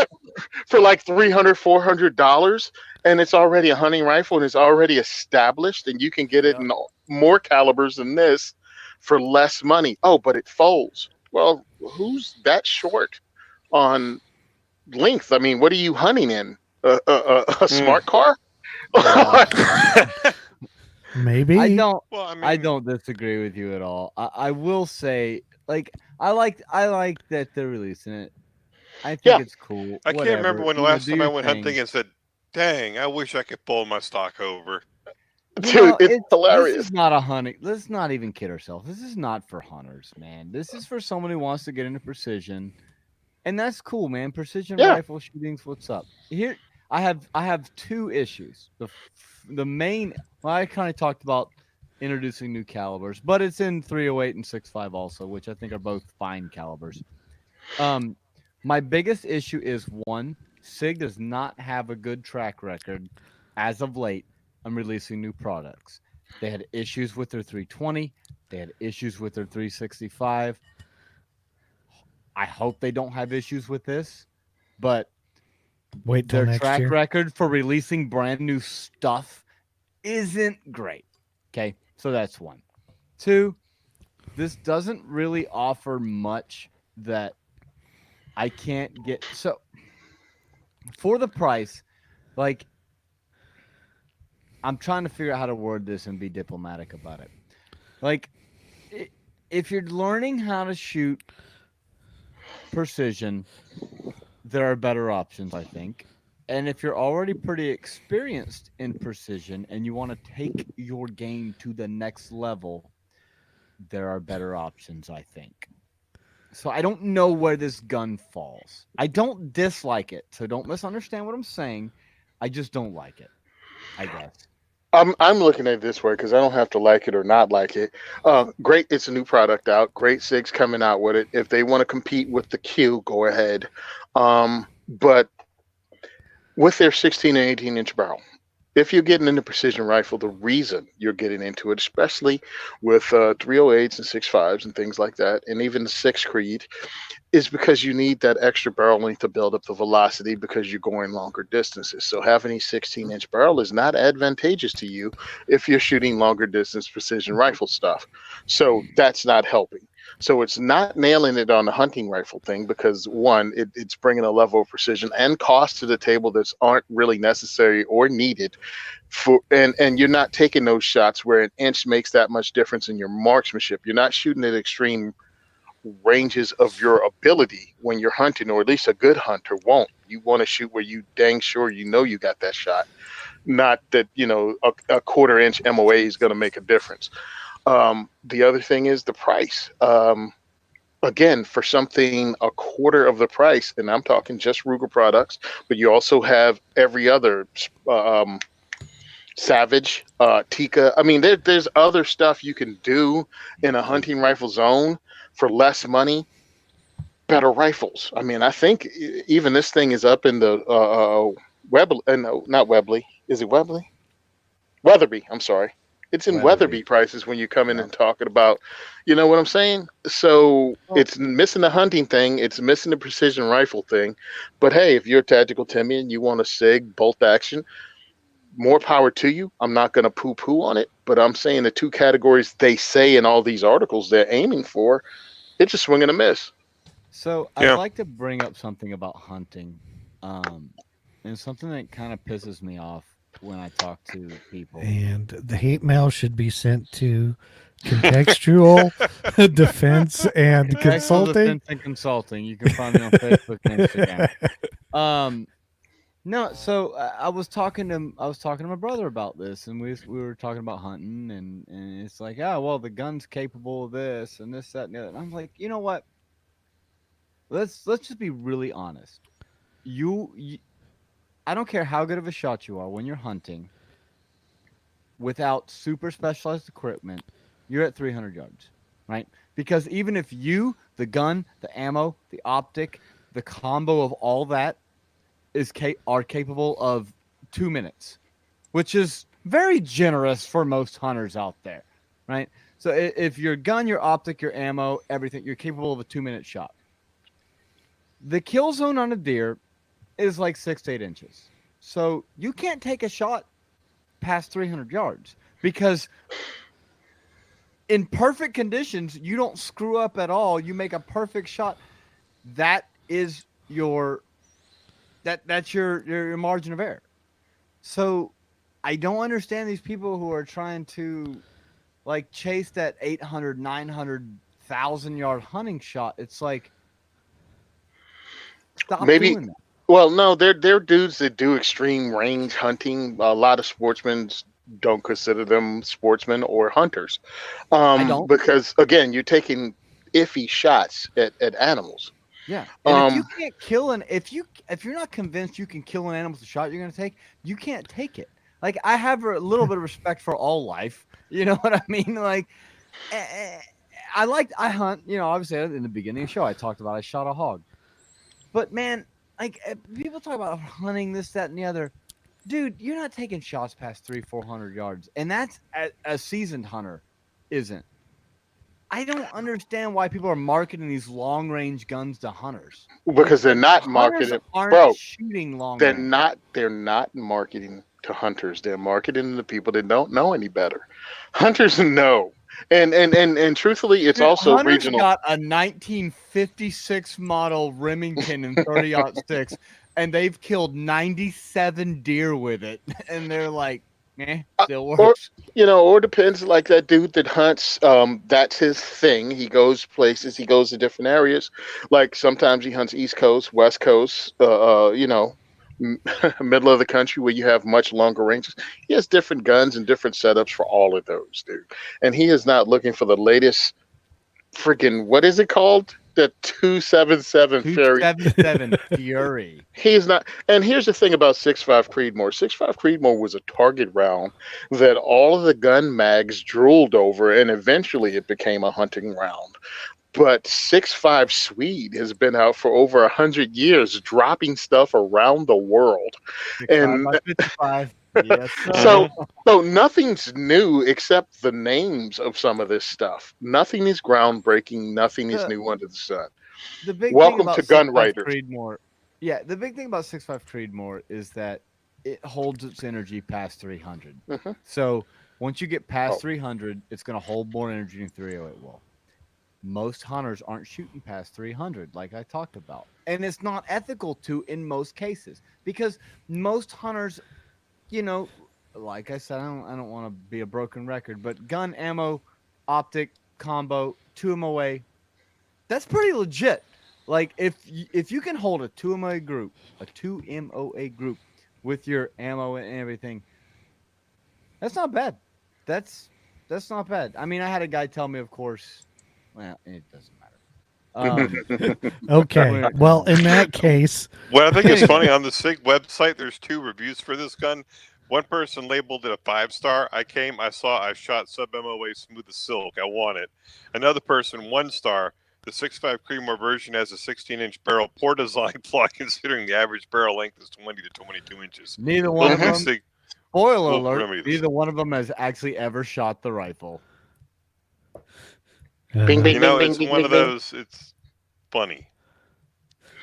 For like $300, $400, and it's already a hunting rifle and it's already established, and you can get it in more calibers than this for less money. Oh, but it folds. Well, who's that short on length? I mean, what are you hunting in? A smart car? Maybe. I don't. Well, I mean, I don't disagree with you at all. I will say, like, I like that they're releasing it. I think it's cool. I can't remember when the last time I went hunting thing. and said, dang, I wish I could fold my stock over. Dude, it's hilarious. This is not a hunting. Let's not even kid ourselves. This is not for hunters, man. This is for someone who wants to get into precision, and that's cool, man. Precision rifle shooting's what's up. Here, I have two issues. The main, well, I kind of talked about introducing new calibers, but it's in 308 and 6.5 also, which I think are both fine calibers. My biggest issue is one, SIG does not have a good track record as of late on releasing new products. They had issues with their 320. They had issues with their 365. I hope they don't have issues with this, but Wait till their next track year. record for releasing brand new stuff isn't great. Okay, so that's one. Two, this doesn't really offer much that I can't get. So for the price, like I'm trying to figure out how to word this and be diplomatic about it. Like if you're learning how to shoot precision, there are better options, I think. And if you're already pretty experienced in precision and you want to take your game to the next level, there are better options, I think. So I don't know where this gun falls. I don't dislike it, so don't misunderstand what I'm saying. I just don't like it, I guess. I'm looking at it this way because I don't have to like it or not like it. Great, it's a new product out. Great Sig's coming out with it. If they want to compete with the Q, go ahead. But with their 16 and 18-inch barrel, if you're getting into precision rifle, the reason you're getting into it, especially with 308s and 6.5s and things like that, and even the 6 Creed, is because you need that extra barrel length to build up the velocity because you're going longer distances. So having a 16-inch barrel is not advantageous to you if you're shooting longer distance precision rifle stuff. So that's not helping. So it's not nailing it on the hunting rifle thing because one, it's bringing a level of precision and cost to the table that aren't really necessary or needed for, and you're not taking those shots where an inch makes that much difference in your marksmanship. You're not shooting at extreme ranges of your ability when you're hunting, or at least a good hunter won't. You want to shoot where you dang sure you know you got that shot, not that a quarter inch MOA is going to make a difference. The other thing is the price. Again, for something a quarter of the price, and I'm talking just Ruger products, but you also have every other Savage, Tika. I mean, there's other stuff you can do in a hunting rifle zone for less money, better rifles. I mean, I think even this thing is up in the Webley. No, not Webley. Is it Webley? Weatherby. I'm sorry. It's in Weatherby prices when you come in and talking about, you know what I'm saying? So it's missing the hunting thing. It's missing the precision rifle thing. But hey, if you're a tactical Timmy and you want a SIG bolt action, more power to you. I'm not going to poo-poo on it, but I'm saying the two categories they say in all these articles they're aiming for, it's a swing and a miss. So I'd like to bring up something about hunting, and something that kind of pisses me off when I talk to people. And the hate mail should be sent to Contextual Defense and Consulting. Defense and Consulting. You can find me on Facebook and Instagram. No, so I was talking to my brother about this, and we were talking about hunting, and it's like, well, the gun's capable of this and this, that, and the other. And I'm like, you know what? Let's just be really honest. You I don't care how good of a shot you are when you're hunting. Without super specialized equipment, you're at 300 yards, right? Because even if you, the gun, the ammo, the optic, the combo of all that are capable of 2 minutes, which is very generous for most hunters out there, right? So if your gun, your optic, your ammo, everything, you're capable of a 2-minute shot. The kill zone on a deer is like 6 to 8 inches. So you can't take a shot past 300 yards because in perfect conditions, you don't screw up at all. You make a perfect shot. That is that's your margin of error. So I don't understand these people who are trying to like chase that 800, 900,000 yard hunting shot. It's like, stop doing that. Well, no, they're dudes that do extreme range hunting. A lot of sportsmen don't consider them sportsmen or hunters. I don't. Because again, you're taking iffy shots at animals. Yeah. And if you can't kill if you're not convinced you can kill an animal with the shot you're going to take, you can't take it. Like, I have a little bit of respect for all life. You know what I mean? Like, I hunt, obviously in the beginning of the show, I talked about I shot a hog. But man, like, people talk about hunting this, that, and the other. Dude, you're not taking shots past 300-400 yards. And that's a seasoned hunter isn't. I don't understand why people are marketing these long-range guns to hunters. Because they're not marketing, bro. Shooting long. They're not marketing to hunters. They're marketing to people that don't know any better. Hunters know And truthfully, it's Dude, also Hunter's regional. got a 1956 model Remington in 30-06, and they've killed 97 deer with it, and they're like, still Or works. or depends. Like that dude that hunts, that's his thing. He goes places. He goes to different areas. Like sometimes he hunts East Coast, West Coast. Middle of the country where you have much longer ranges. He has different guns and different setups for all of those, dude. And he is not looking for the latest freaking, what is it called? The 277 Fury. 277 Fury. He's not. And here's the thing about 6.5 Creedmoor. 6.5 Creedmoor was a target round that all of the gun mags drooled over, and eventually it became a hunting round. But 6.5 Swede has been out for over 100 years, dropping stuff around the world. 65 by 55. Yes, sir. So nothing's new except the names of some of this stuff. Nothing is groundbreaking. Nothing is new under the sun. The big Welcome thing about to Gun 6.5 Writers. Creedmoor, the big thing about 6.5 Creedmoor is that it holds its energy past 300. Mhm. So once you get past Oh. 300, it's going to hold more energy than 308 will. Most hunters aren't shooting past 300, like I talked about. And it's not ethical to in most cases because most hunters, like I said, I don't want to be a broken record, but gun, ammo, optic, combo, 2 MOA, that's pretty legit. Like if you can hold a 2 MOA group with your ammo and everything, that's not bad. That's not bad. I mean, I had a guy tell me, of course, well, it doesn't matter. Okay. Well, in that case, Well, I think it's funny on the SIG website. There's 2 reviews for this gun. One person labeled it a 5-star. I shot sub MOA smooth as silk. I want it. Another person 1 star. The 6.5 Creedmoor version has a 16-inch barrel. Poor design flaw considering the average barrel length is 20 to 22 inches. Neither one of them. SIG, Spoiler We'll alert: remedy this. neither one of them has actually ever shot the rifle. Bing, bing. it's one of those. It's funny.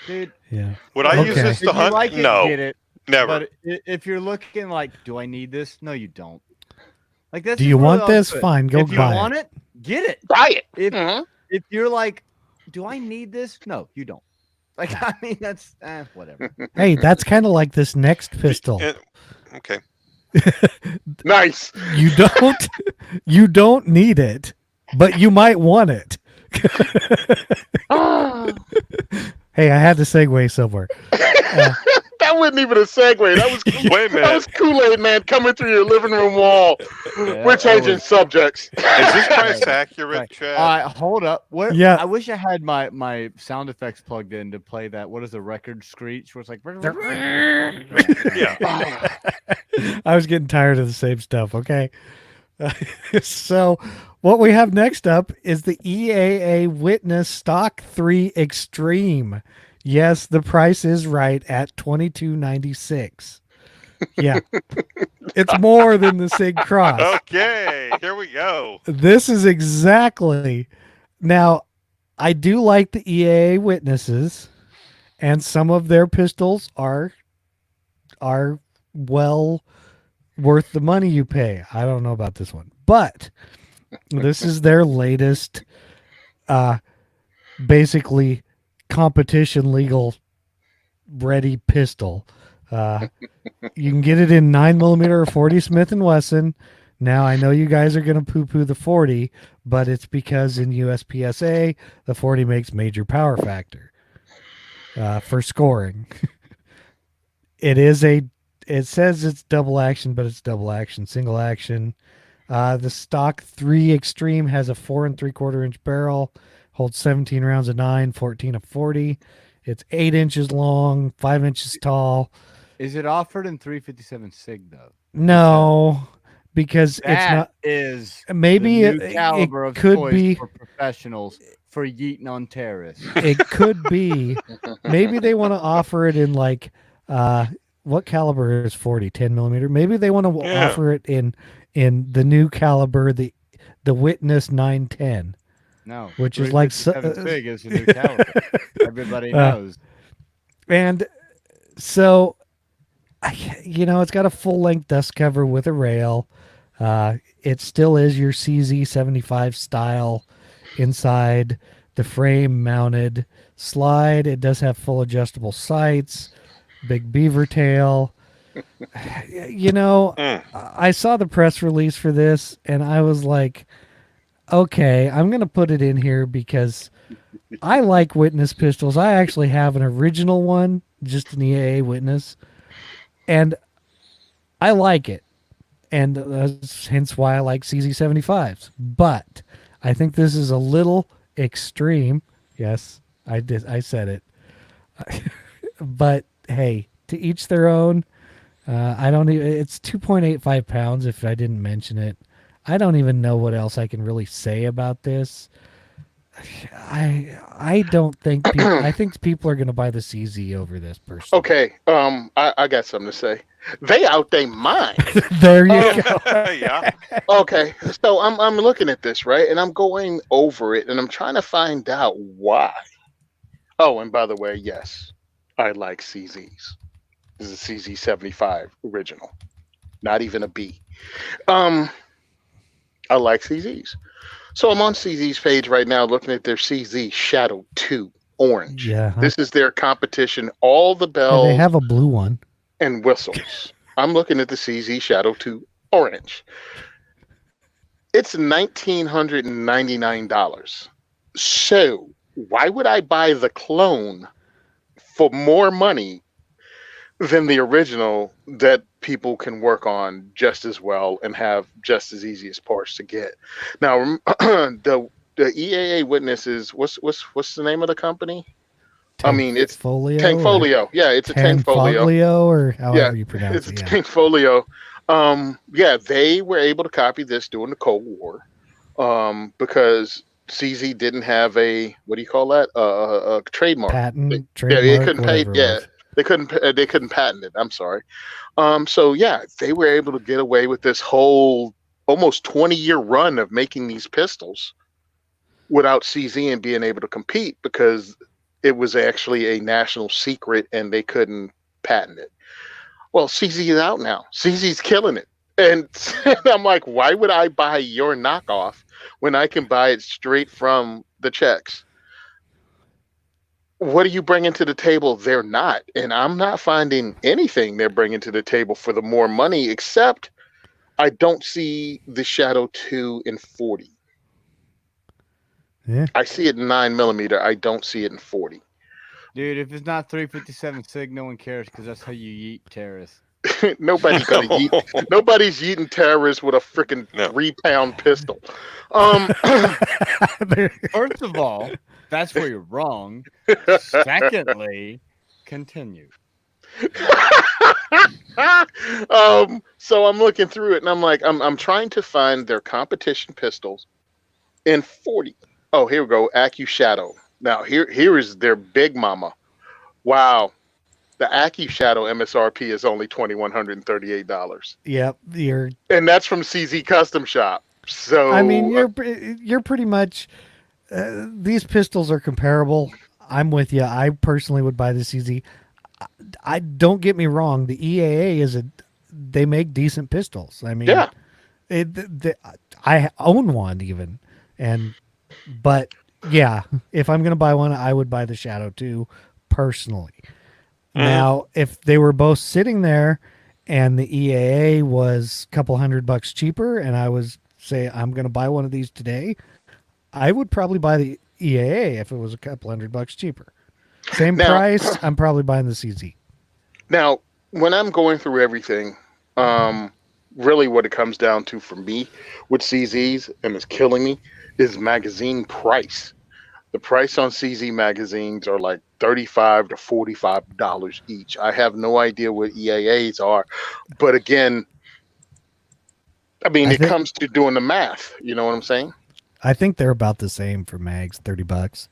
Dude, yeah. Would I use Okay. this if to you hunt? like it, No, get it. never. But if you're looking like, do I need this? No, you don't. Like that's Do just you really want all this? to it. Fine, go If you buy want it. it, get it. Buy it. If Mhm. if you're like, do I need this? No, you don't. Like I mean, that's whatever. Hey, that's kind of like this next pistol. Okay. Nice. You don't need it, but you might want it. Ah. Hey, I had to segue somewhere. That wasn't even a segue. That was Wait a that was minute. Kool-Aid Man coming through your living room wall. Yeah, We're that changing was- subjects. Is this price accurate, Right. Chad? All right, hold up. Where? Yeah. I wish I had my sound effects plugged in to play that. What is a record screech? Where it's like. Yeah. Ah. I was getting tired of the same stuff. Okay. So, what we have next up is the EAA Witness Stock 3 Extreme. Yes, the price is right at $22.96. Yeah. It's more than the SIG Cross. Okay, here we go. This is exactly. Now, I do like the EAA Witnesses, and some of their pistols are well worth the money you pay. I don't know about this one, but this is their latest, basically competition legal ready pistol. You can get it in 9mm or 40 Smith & Wesson. Now, I know you guys are going to poo-poo the 40, but it's because in USPSA, the 40 makes major power factor for scoring. It says it's double action, but it's double action, single action. The stock 3 Extreme has a 4 3/4 inch barrel, holds 17 rounds of 9, 14 of 40. It's 8 inches long, 5 inches tall. Is it offered in 357 SIG though? No, because it's not. Is Maybe the new it caliber of could choice be. for professionals for yeeting on terrorists. It could be. Maybe they want to offer it in like, what caliber is 40? 10mm. Maybe they want to Yeah. offer it in the new caliber, the Witness 910. No, Which is like 357 SIG is the new caliber. Everybody knows. And so, it's got a full length dust cover with a rail. It still is your CZ75 style inside, the frame mounted slide. It does have full adjustable sights, big beaver tail. You know, Mm. I saw the press release for this and I was like, okay, I'm going to put it in here because I like Witness pistols. I actually have an original one, just an EAA Witness, and I like it. And hence why I like CZ75s. But I think this is a little extreme. Yes, I did. I said it. But hey, to each their own. I don't even. It's 2.85 pounds. If I didn't mention it, I don't even know what else I can really say about this. I don't think people. I think people are going to buy the CZ over this person. Okay, I got something to say. They out they mind. There you go. Yeah. Okay, so I'm looking at this, right, and I'm going over it, and I'm trying to find out why. Oh, and by the way, yes, I like CZs. This is a CZ75 original, not even a B. I like CZs. So I'm on CZ's page right now looking at their CZ Shadow 2 Orange. Yeah. This is their competition, all the And bells they have a blue one. and whistles. I'm looking at the CZ Shadow 2 Orange. It's $1,999. So why would I buy the clone for more money than the original that people can work on just as well and have just as easy as parts to get? Now, the EAA Witness is what's the name of the company? I mean, it's Tankfolio. Yeah, it's a Tankfolio. Tankfolio, or however you pronounce It's a it. Yeah. Tankfolio. Yeah, they were able to copy this during the Cold War, because CZ didn't have a, what do you call that? A trademark. Patent, Yeah, they trademark, couldn't whatever pay. it Yeah, was. they couldn't patent it. I'm sorry. So yeah, they were able to get away with this whole almost 20-year run of making these pistols without CZ and being able to compete because it was actually a national secret and they couldn't patent it. Well, CZ is out now. CZ's killing it. And I'm like, why would I buy your knockoff when I can buy it straight from the Czechs? What are you bringing to the table? They're not. And I'm not finding anything they're bringing to the table for the more money, except I don't see the Shadow 2 in 40. Yeah. I see it in 9mm. I don't see it in 40. Dude, if it's not 357 SIG, no one cares because that's how you yeet terrorists. Nobody's gonna yeet. Nobody's yeeting terrorists with a freaking No. 3-pound pistol. First of all, that's where you're wrong. Secondly, continue. So I'm looking through it and I'm like, I'm trying to find their competition pistols in 40. Oh, here we go. Accu Shadow. Now here is their big mama. Wow. The Accu Shadow MSRP is only $2,138. Yep. And that's from CZ Custom Shop. So I mean, you're pretty much. These pistols are comparable. I'm with you. I personally would buy the CZ. I don't get me wrong. The EAA they make decent pistols. I mean, yeah. I own one even, but yeah, if I'm gonna buy one, I would buy the Shadow 2 personally. Now, if they were both sitting there and the EAA was a couple $100 cheaper and I was say I'm going to buy one of these today, I would probably buy the EAA if it was a couple $100 cheaper. Same price, I'm probably buying the CZ. Now, when I'm going through everything, really what it comes down to for me with CZs, and it's killing me, is magazine price. The price on CZ magazines are like $35 to $45 each. I have no idea what EAAs are, but again, I mean, it comes to doing the math. You know what I'm saying? I think they're about the same for mags, $30.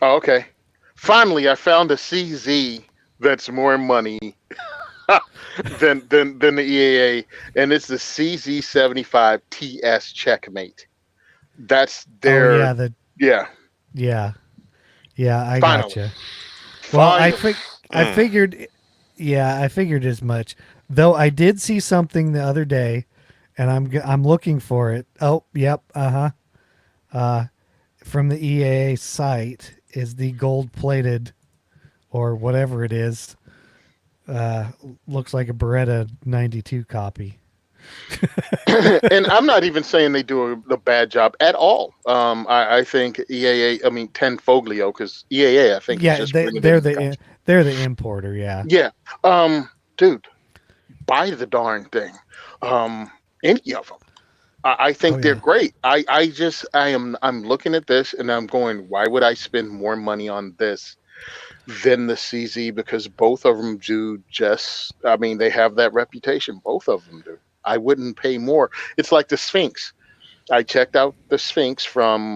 Oh, okay. Finally, I found a CZ that's more money than the EAA, and it's the CZ75 TS Checkmate. That's their Yeah, I Finally. gotcha. Well, I Finally. figured, I figured as much. Though I did see something the other day, and I'm looking for it. Oh, yep, from the EAA site is the gold-plated or whatever it is. Looks like a Beretta 92 copy. And I'm not even saying they do a bad job at all. I think EAA, I mean, Ten Foglio, because EAA, I think, is Yeah, just they, bringing they're in the the they're the importer. Yeah. yeah. Dude, buy the darn thing. Any of them. I think Oh, they're yeah. great. I'm looking at this and I'm going, why would I spend more money on this than the CZ? Because both of them do just, I mean, they have that reputation. Both of them do. I wouldn't pay more. It's like the Sphinx. I checked out the Sphinx from,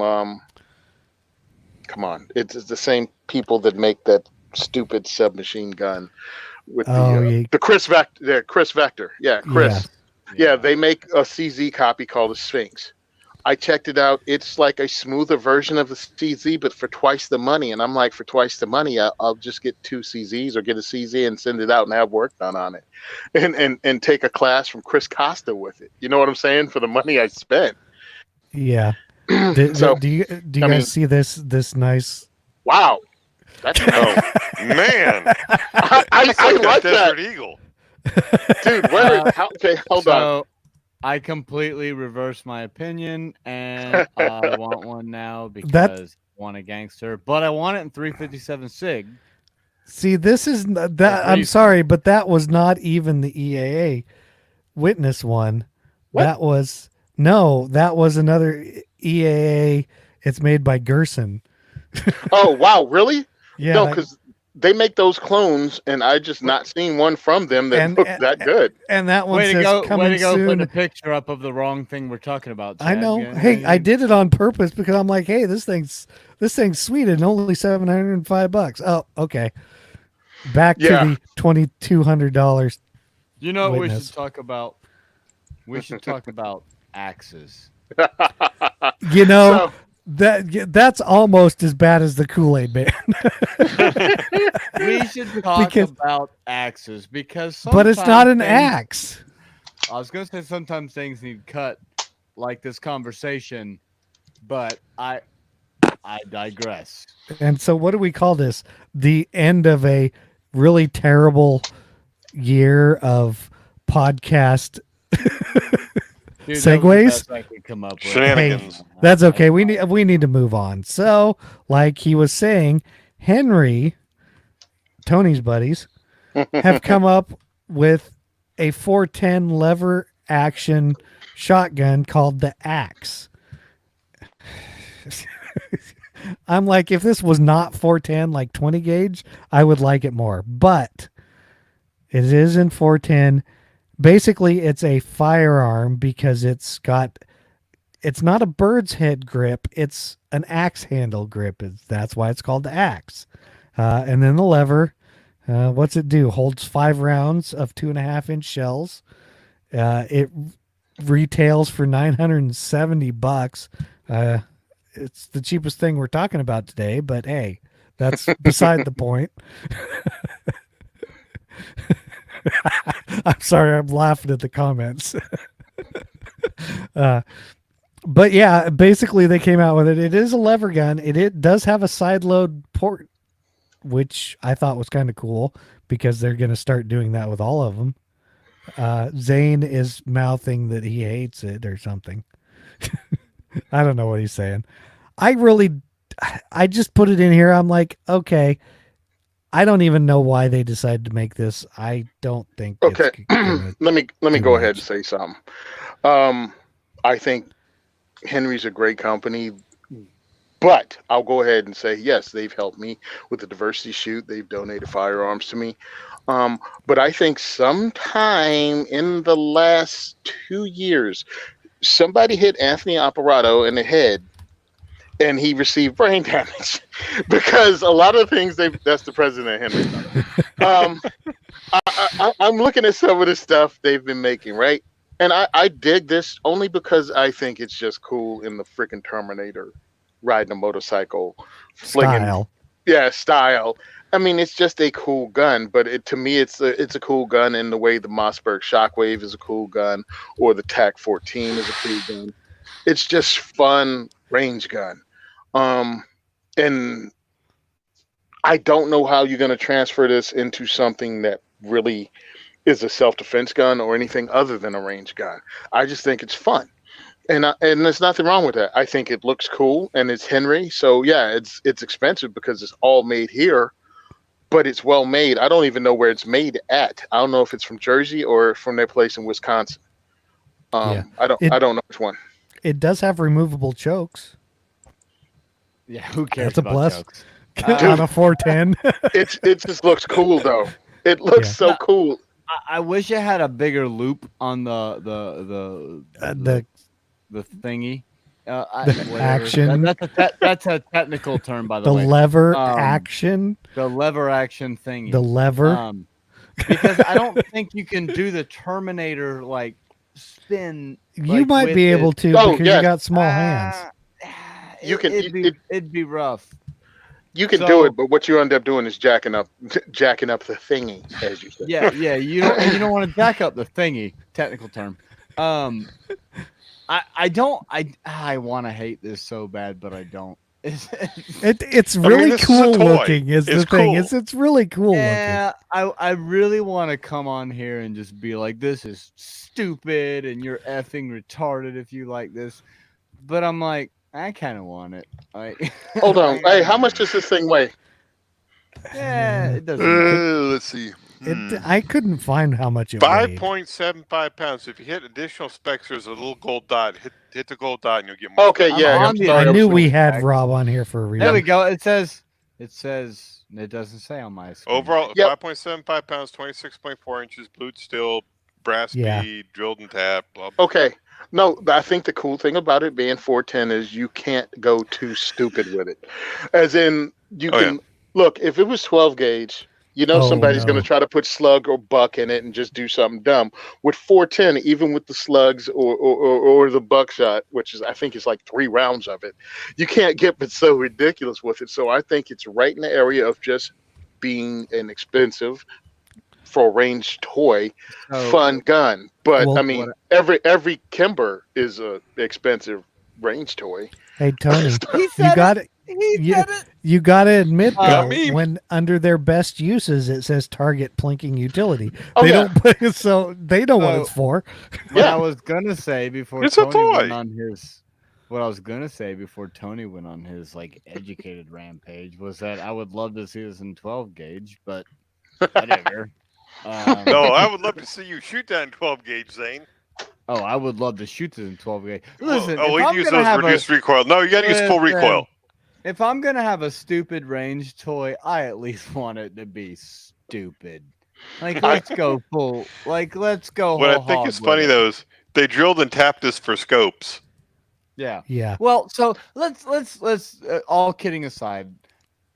come on, it's the same people that make that stupid submachine gun with Oh, yeah. the Chris Vector. Chris Vector. Yeah, Chris. Yeah, they make a CZ copy called the Sphinx. I checked it out. It's like a smoother version of the CZ, but for twice the money. And I'm like, for twice the money, I'll just get 2 CZs or get a CZ and send it out and have work done on it, and take a class from Chris Costa with it. You know what I'm saying? For the money I spent. Yeah. So Do you I guys mean, see this nice? wow, that's Oh man, I it's like like a that, Desert Eagle. dude. Okay, hold on. So I completely reversed my opinion, and I want one now because I want a gangster, but I want it in 357 SIG. See, this is that. That's I'm reason. sorry, but that was not even the EAA witness one. What? That was another EAA. It's made by Gerson. Oh wow, really? Yeah, No, because they make those clones, and I just not seen one from them that And- looked that good. and that one Way to says go! coming Way to go! soon. Putting a picture up of the wrong thing we're talking about. I Chad. know. Yeah, Hey, I yeah. did it on purpose because I'm like, hey, this thing's sweet and only $705. Oh, okay. Back Yeah. to the $2,200. You know what we witness. should talk about? We should talk about axes. You know, that's almost as bad as the Kool-Aid Man. We should talk Because- about axes because But it's not an sometimes axe. I was going to say sometimes things need cut, like this conversation, but I digress. And so what do we call this? The end of a really terrible year of podcast. Dude, that was the Segues? best I could come up with. Shenanigans. That's okay. We need to move on. So, like he was saying, Henry, Tony's buddies, have come up with a 410 lever action shotgun called the Axe. I'm like, if this was not 410, like 20 gauge, I would like it more. But it is in 410. Basically, it's a firearm because it's not a bird's head grip. It's an axe handle grip. That's why it's called the Axe. And then the lever, what's it do? Holds 5 rounds of 2.5-inch shells. It retails for $970. It's the cheapest thing we're talking about today, but hey, that's beside the point. I'm sorry, I'm laughing at the comments. But yeah, basically they came out with it. It is a lever gun. It does have a side load port, which I thought was kind of cool because they're going to start doing that with all of them. Zane is mouthing that he hates it or something. I don't know what he's saying. I just put it in here. I'm like, okay, I don't even know why they decided to make this. I don't think. Okay, it's let me too go ahead and much. say something. I think Henry's a great company, but I'll go ahead and say yes, they've helped me with the diversity shoot. They've donated firearms to me. But I think sometime in the last 2 years, somebody hit Anthony Apparato in the head and he received brain damage because a lot of things that's the president of Henry. I'm looking at some of the stuff they've been making, right? And I dig this only because I think it's just cool in the freaking Terminator riding a motorcycle, flinging, Style. yeah, style. I mean, it's just a cool gun, but to me, it's a cool gun in the way the Mossberg Shockwave is a cool gun, or the TAC 14 is a cool gun. It's just fun range gun. Um, and I don't know how you're going to transfer this into something that really is a self defense gun or anything other than a range gun. I just think it's fun. And there's nothing wrong with that. I think it looks cool and it's Henry. So yeah, it's expensive because it's all made here, but it's well made. I don't even know where it's made at. I don't know if it's from Jersey or from their place in Wisconsin. Yeah. I don't know which one. It does have removable chokes. Yeah, who cares That's a about plus. jokes? On a 410. It just looks cool though. It looks Yeah. so cool. I wish it had a bigger loop on the thingy. Whatever. action. That's a technical term, by the The way. lever action. The lever action thingy. The lever. Because I don't think you can do the Terminator like spin. You like, might with be it. able to Oh, because yeah. you got small hands. It'd be rough. You can do So- it, but what you end up doing is jacking up the thingy, as you said. Yeah. You don't want to jack up the thingy. Technical term. I want to hate this so bad, but I don't. It's mean, really this is a cool toy. looking. Is the It's thing? cool. It's really cool Yeah, I really want to come on here and just be like, this is stupid and you're effing retarded if you like this. But I'm like, I kind of want it. Like, Hold on. Hey, how much does this thing weigh? Yeah, it doesn't matter. Let's see. looking. I couldn't find how much it weighed. 5.75 pounds. If you hit additional specs, there's a little gold dot. Hit the gold dot and you'll get more. Okay, I'm yeah. on I'm the sorry. I knew actual we had specs. Rob on here for a reason. There we go. It says, it doesn't say on my screen. Overall, Yep. 5.75 pounds, 26.4 inches, blued steel, brass Yeah. bead, drilled and tapped. Blah, blah. Okay. No, I think the cool thing about it being 410 is you can't go too stupid with it. As in, you Oh, can look, if it was 12 gauge, you know Oh, somebody's no. going to try to put slug or buck in it and just do something dumb. With 410, even with the slugs or the buckshot, which is I think is like 3 rounds of it, you can't get but so ridiculous with it. So I think it's right in the area of just being an expensive for a range toy, So- fun gun. But Well, I mean, every Kimber is a expensive range toy. Hey Tony, He you said got it. He said it. You got to admit Got though, me. when under their best uses it says target plinking utility. Oh, They yeah. don't put so they know what So- it's for. What Yeah. I was gonna say before It's a Tony toy. went on his, what I was gonna say before Tony went on his like educated rampage was that I would love to see this in 12 gauge, but whatever. No, I would love to see you shoot that in 12 gauge, Zane. Oh, I would love to shoot this in 12 gauge. Listen, oh, if we I'm use gonna those have a- reduced recoil. No, you got to use full Listen, recoil. if I'm gonna have a stupid range toy, I at least want it to be stupid. Like let's go full. Like let's go. What I whole think hog is with funny it. though is they drilled and tapped this for scopes. Yeah. Yeah. Well, so let's all kidding aside,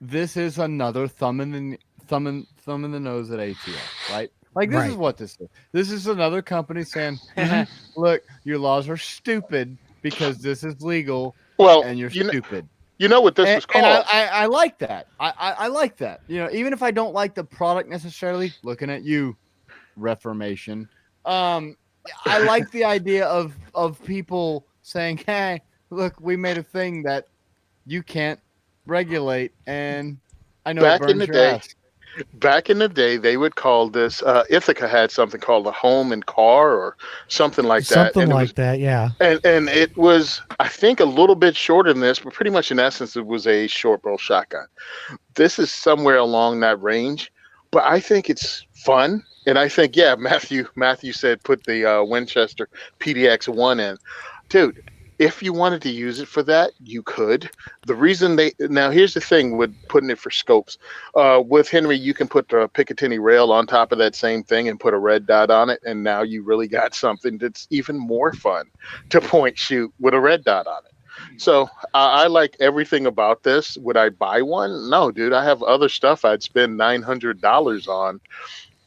this is another thumb in the nose at ATF, right? Like this is Right. what this is. This is another company saying, Mhm. "Look, your laws are stupid because this is legal Well, and you're you know, stupid." you know what this And, was called? and I like that. I like that. You know, even if I don't like the product necessarily, looking at you, Reformation. I like the idea of people saying, "Hey, look, we made a thing that you can't regulate," and I know Back it in burns the your day, ass. Back in the day, they would call this Ithaca had something called a home and car or something like that. Something And it like was, that, yeah. and it was, I think, a little bit shorter than this, but pretty much in essence, it was a short barrel shotgun. This is somewhere along that range, but I think it's fun, and I think Matthew said put the Winchester PDX-1 in, dude. If you wanted to use it for that, you could. The reason now here's the thing with putting it for scopes. With Henry, you can put the Picatinny rail on top of that same thing and put a red dot on it, and now you really got something that's even more fun to point shoot with a red dot on it. So I like everything about this. Would I buy one? No, dude. I have other stuff I'd spend $900 on.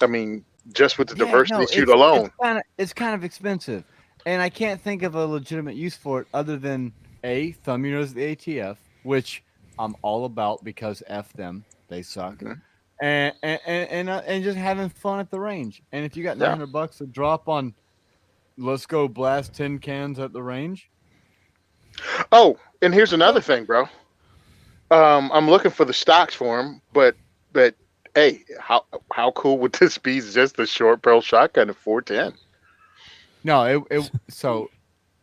I mean, just with the diversity shoot alone. It's kind of expensive, and I can't think of a legitimate use for it other than A, thumb your nose at the ATF, which I'm all about because F them, they suck. Mhm. and just having fun at the range. And if you got Yeah. $900 to drop on, let's go blast 10 cans at the range. Oh, and here's another thing, bro. I'm looking for the stocks for him, but hey, how cool would this be? Just a short barrel shotgun at 410. No, so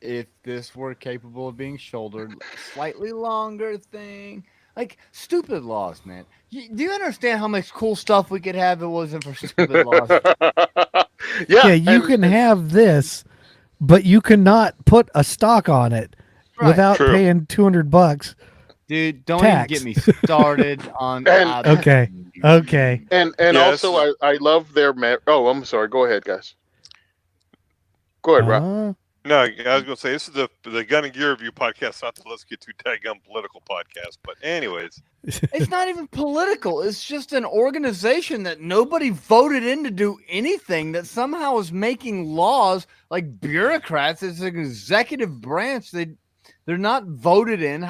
if this were capable of being shouldered, slightly longer thing, like stupid laws, man. Do you understand how much cool stuff we could have if it wasn't for stupid laws? Yeah, you can have this, but you cannot put a stock on it Right. without True. paying $200. Dude, don't Tax. even get me started on. And- Okay. Okay. And Yes. also I love their oh, I'm sorry. Go ahead, guys. Go ahead, Rob. No, I was gonna say this is the Gun and Gear Review podcast, not the Let's Get Too Daggum political podcast. But anyways, It's not even political. It's just an organization that nobody voted in to do anything, that somehow is making laws like bureaucrats. It's an executive branch. They're not voted in.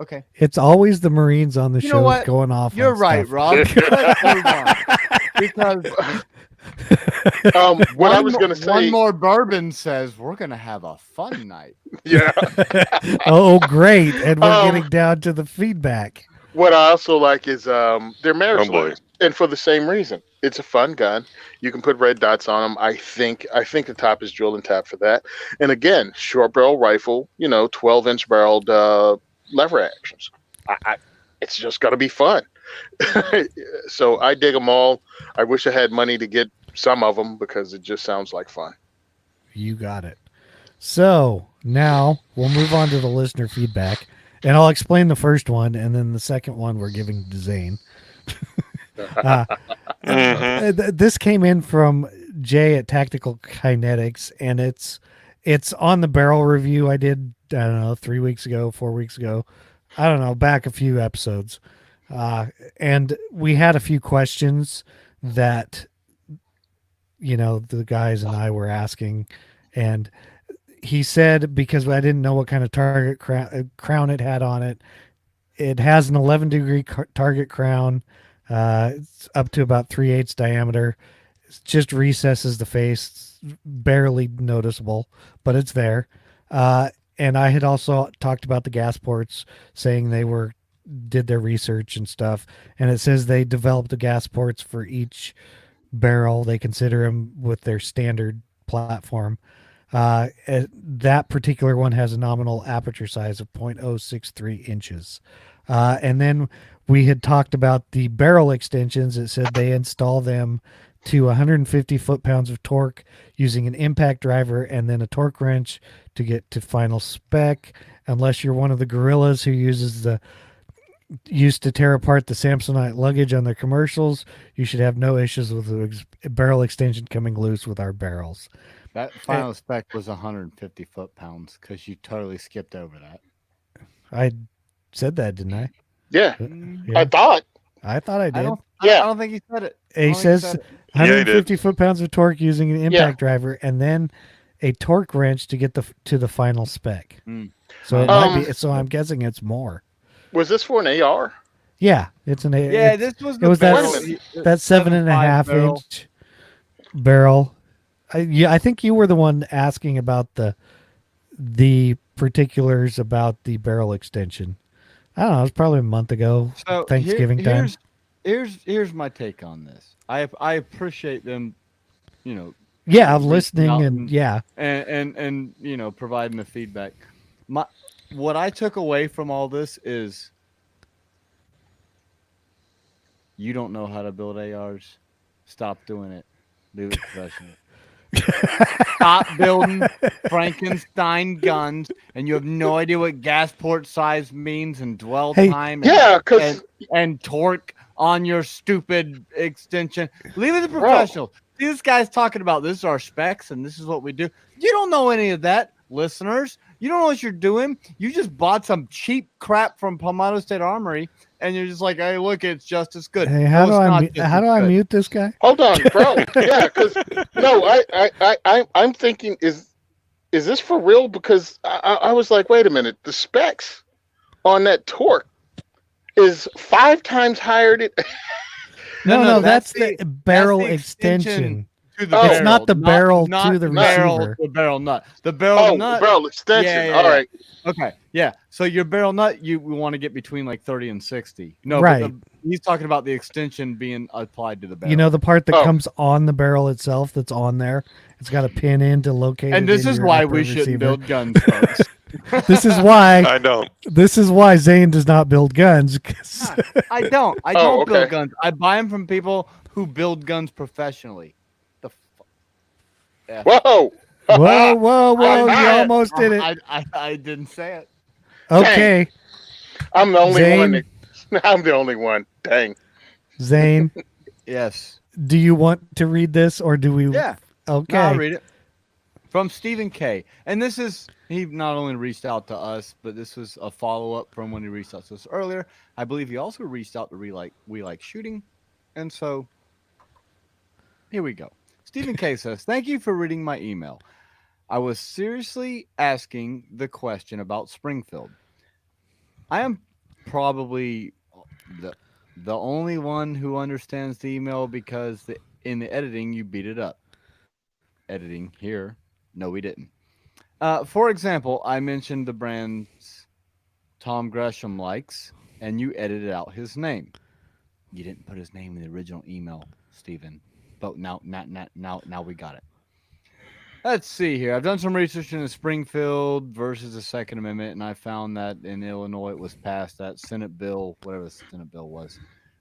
Okay. It's always the Marines on the You know show what? going off. You're on right, stuff. Rob. Let's move on. Because What I was gonna say. one more bourbon says we're gonna have a fun night. Yeah. Oh, great. And we're Um, getting down to the feedback. What I also like is they're marriage Oh, boy. lawyers, and for the same reason. It's a fun gun. You can put red dots on them. I think the top is drill and tap for that. And again, short barrel rifle. 12-inch barreled lever actions. It's just gonna be fun. So I dig them all. I wish I had money to get some of them because it just sounds like fun. You got it. So now we'll move on to the listener feedback, and I'll explain the first one, and then the second one we're giving to Zane. This came in from Jay at Tactical Kinetics, and it's on the barrel review I did, I don't know, 3 weeks ago, 4 weeks ago. I don't know, back a few episodes. And we had a few questions that, the guys and I were asking. And he said, because I didn't know what kind of target crown it had on it, it has an 11-degree target crown. It's up to about 3/8 diameter. It just recesses the face, it's barely noticeable, but it's there. And I had also talked about the gas ports, saying they did their research and stuff. And it says they developed the gas ports for each barrel. They consider them with their standard platform. That particular one has a nominal aperture size of 0.063 inches. And then we had talked about the barrel extensions. It said they install them to 150 foot-pounds of torque using an impact driver and then a torque wrench to get to final spec. Unless you're one of the gorillas who used to tear apart the Samsonite luggage on their commercials, you should have no issues with the barrel extension coming loose with our barrels. That final spec was 150 foot-pounds because you totally skipped over that. I said that, didn't I? Yeah, Yeah. I thought. I thought I did. I don't think he said it. I He don't think says said it. 150 foot-pounds of torque using an impact driver and then a torque wrench to get to the final spec. Mm. So it might be. So I'm guessing it's more. Was this for an AR? Yeah, it's an. Yeah, this was. It was that barrel. that 7.5 barrel. inch barrel. I think you were the one asking about the particulars about the barrel extension. I don't know. It was probably a month ago. So Thanksgiving time. Here's my take on this. I appreciate them, Yeah, reaching listening out and yeah. and providing the feedback. What I took away from all this is you don't know how to build ARs. Stop doing it. Do it professionally. Stop building Frankenstein guns, and you have no idea what gas port size means and dwell time Yeah, because and torque on your stupid extension. Leave it to professionals. See, this guy's talking about this is our specs and this is what we do. You don't know any of that, listeners. You don't know what you're doing. You just bought some cheap crap from Palmetto State Armory, and you're just like, "Hey, look, it's just as good." Hey, No, how it's do not I just how as do I good. mute this guy? hold on, bro. Yeah, because no, I'm thinking is this for real? Because I was like, wait a minute, the specs on that torque is 5 times higher than No, that's the barrel that's the extension. to the Oh. barrel. It's not the barrel not to the barrel, receiver. the barrel nut. The barrel Oh, nut. barrel extension. Yeah. All right. Okay. Yeah. So your barrel nut, we want to get between like 30 and 60. No, Right. but he's talking about the extension being applied to the barrel. You know the part that Oh. comes on the barrel itself that's on there? It's got a pin in to locate it. And this in is your why upper we shouldn't receiver. build guns, folks. This is why I don't. Zane does not build guns. 'Cause- I don't. I Oh, don't okay. build guns. I buy them from people who build guns professionally. The F. Whoa. whoa! You almost did it. I didn't say it. Okay, I'm the only Zane. one. I'm the only one. Dang. Zane, Yes. do you want to read this or do we? Yeah. Okay. No, I'll read it. From Stephen K. And this is, he not only reached out to us, but this was a follow-up from when he reached out to us earlier. I believe he also reached out to We Like Shooting. And so, here we go. Stephen K. says, thank you for reading my email. I was seriously asking the question about Springfield. I am probably the only one who understands the email because in the editing, you beat it up. Editing here. No, we didn't. For example, I mentioned the brands Tom Gresham likes, and you edited out his name. You didn't put his name in the original email, Stephen. But now we got it. Let's see here. I've done some research into Springfield versus the Second Amendment, and I found that in Illinois it was passed that Senate bill, whatever the Senate bill was,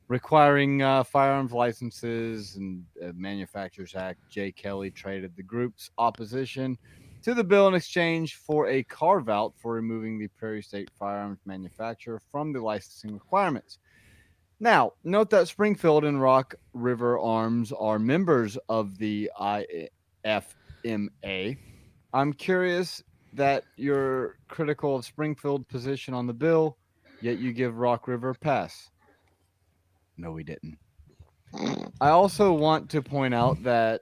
requiring firearms licenses and Manufacturers Act. Jay Kelly traded the group's opposition to the bill in exchange for a carve-out for removing the Prairie State firearms manufacturer from the licensing requirements. Now, note that Springfield and Rock River Arms are members of the IFMA. I'm curious that you're critical of Springfield's position on the bill, yet you give Rock River a pass. No, we didn't. I also want to point out that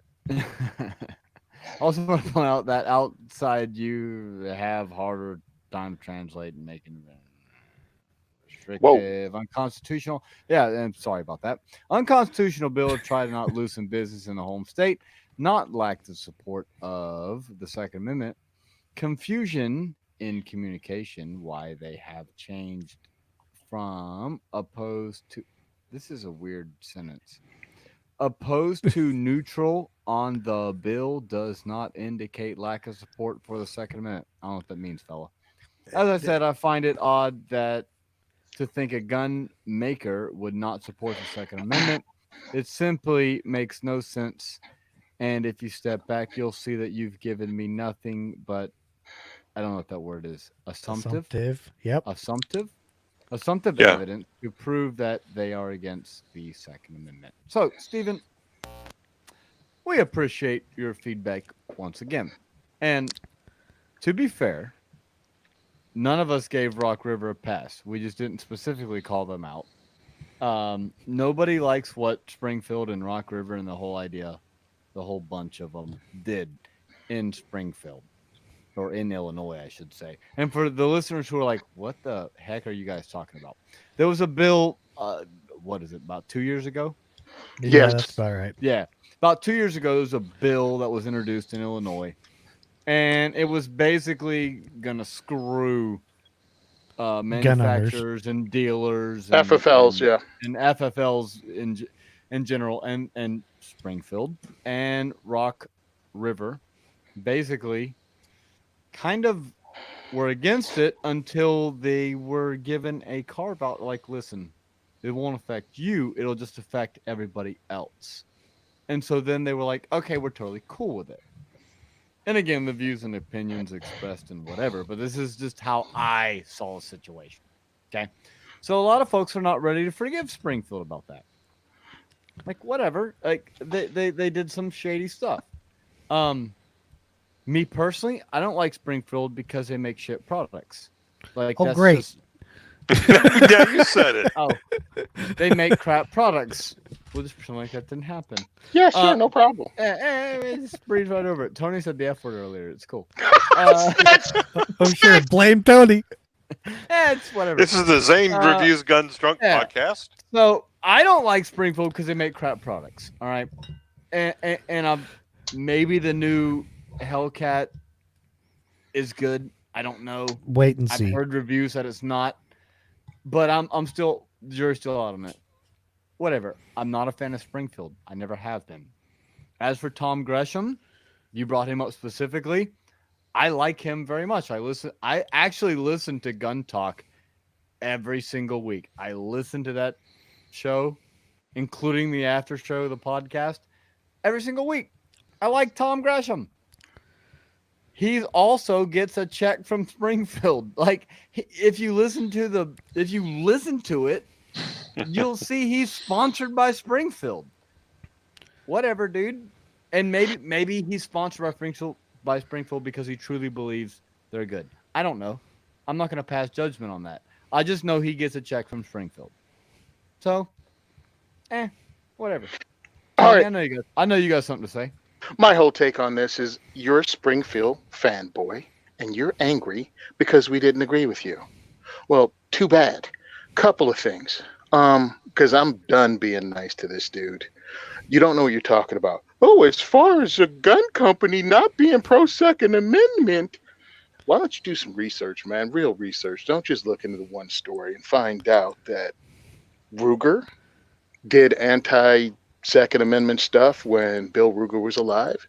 outside you have harder time translating, making restrictive, unconstitutional. Yeah, I'm sorry about that. Unconstitutional bill to try to not loosen business in the home state, not lack the support of the Second Amendment, confusion in communication, why they have changed from opposed to. This is a weird sentence. Opposed to neutral on the bill does not indicate lack of support for the Second Amendment. I don't know what that means, fella. As I said, I find it odd that to think a gun maker would not support the Second Amendment. It simply makes no sense. And if you step back, you'll see that you've given me nothing but, I don't know what that word is, assumptive. Yep. Assumptive Yeah. evidence to prove that they are against the Second Amendment. So, Stephen, we appreciate your feedback once again. And to be fair, none of us gave Rock River a pass. We just didn't specifically call them out. Nobody likes what Springfield and Rock River and the whole bunch of them did in Springfield. Or in Illinois, I should say. And for the listeners who are like, what the heck are you guys talking about? There was a bill, about 2 years ago? Yeah, Yes. that's about right. Yeah. About 2 years ago, there was a bill that was introduced in Illinois. And it was basically going to screw manufacturers and dealers. And, FFLs, yeah. And FFLs in general. And Springfield and Rock River basically kind of were against it until they were given a carve out. Like, listen, it won't affect you. It'll just affect everybody else. And so then they were like, okay, we're totally cool with it. And again, the views and opinions expressed and whatever, but this is just how I saw the situation. Okay. So a lot of folks are not ready to forgive Springfield about that. Like, whatever. Like they did some shady stuff. Me personally, I don't like Springfield because they make shit products. Like, Oh, that's great. just- Yeah, you said it. oh, they make crap products. We'll just pretend like that didn't happen. Yeah, sure, no problem. Just breeze right over it. Tony said the F word earlier. It's cool. Oh, sure. Blame Tony. It's whatever. This is the Zane Reviews Guns Drunk yeah. podcast. So I don't like Springfield because they make crap products. All right, and maybe the new Hellcat is good. I don't know. Wait and I've see. heard reviews that it's not, but I'm still the jury's still out on it. Whatever. I'm not a fan of Springfield. I never have been. As for Tom Gresham, you brought him up specifically. I like him very much. I actually listen to Gun Talk every single week. I listen to that show, including the after show, the podcast, every single week. I like Tom Gresham. He also gets a check from Springfield. Like if you listen to it, you'll see he's sponsored by Springfield. Whatever, dude. And maybe he's sponsored by Springfield because he truly believes they're good. I don't know. I'm not going to pass judgment on that. I just know he gets a check from Springfield. So, whatever. All right. I know you got something to say. My whole take on this is you're a Springfield fanboy and you're angry because we didn't agree with you. Well, too bad. Couple of things. Because I'm done being nice to this dude. You don't know what you're talking about. Oh, as far as a gun company not being pro-Second Amendment, why don't you do some research, man? Real research. Don't just look into the one story and find out that Ruger did anti-Second Amendment stuff when Bill Ruger was alive.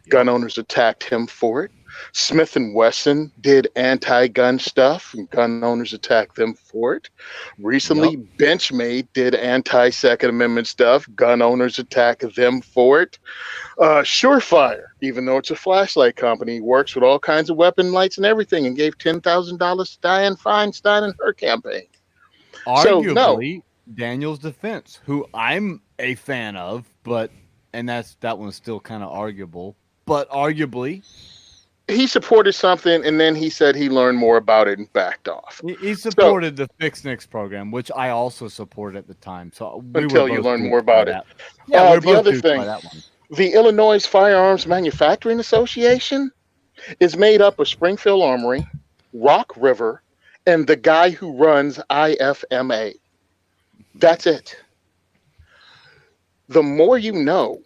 Gun owners attacked him for it. Smith & Wesson did anti-gun stuff, and gun owners attacked them for it. Recently, Benchmade did anti-Second Amendment stuff. Gun owners attacked them for it. Surefire, even though it's a flashlight company, works with all kinds of weapon lights and everything, and gave $10,000 to Dianne Feinstein and her campaign. Arguably, Daniel's Defense, who I'm a fan of, and that one's still kind of arguable, but arguably. He supported something, and then he said he learned more about it and backed off. He supported the Fix Nicks program, which I also supported at the time. So until you learn more about it. Yeah, we're the both other duped thing, by that one. The Illinois Firearms Manufacturing Association is made up of Springfield Armory, Rock River, and the guy who runs IFMA. That's it. The more you know,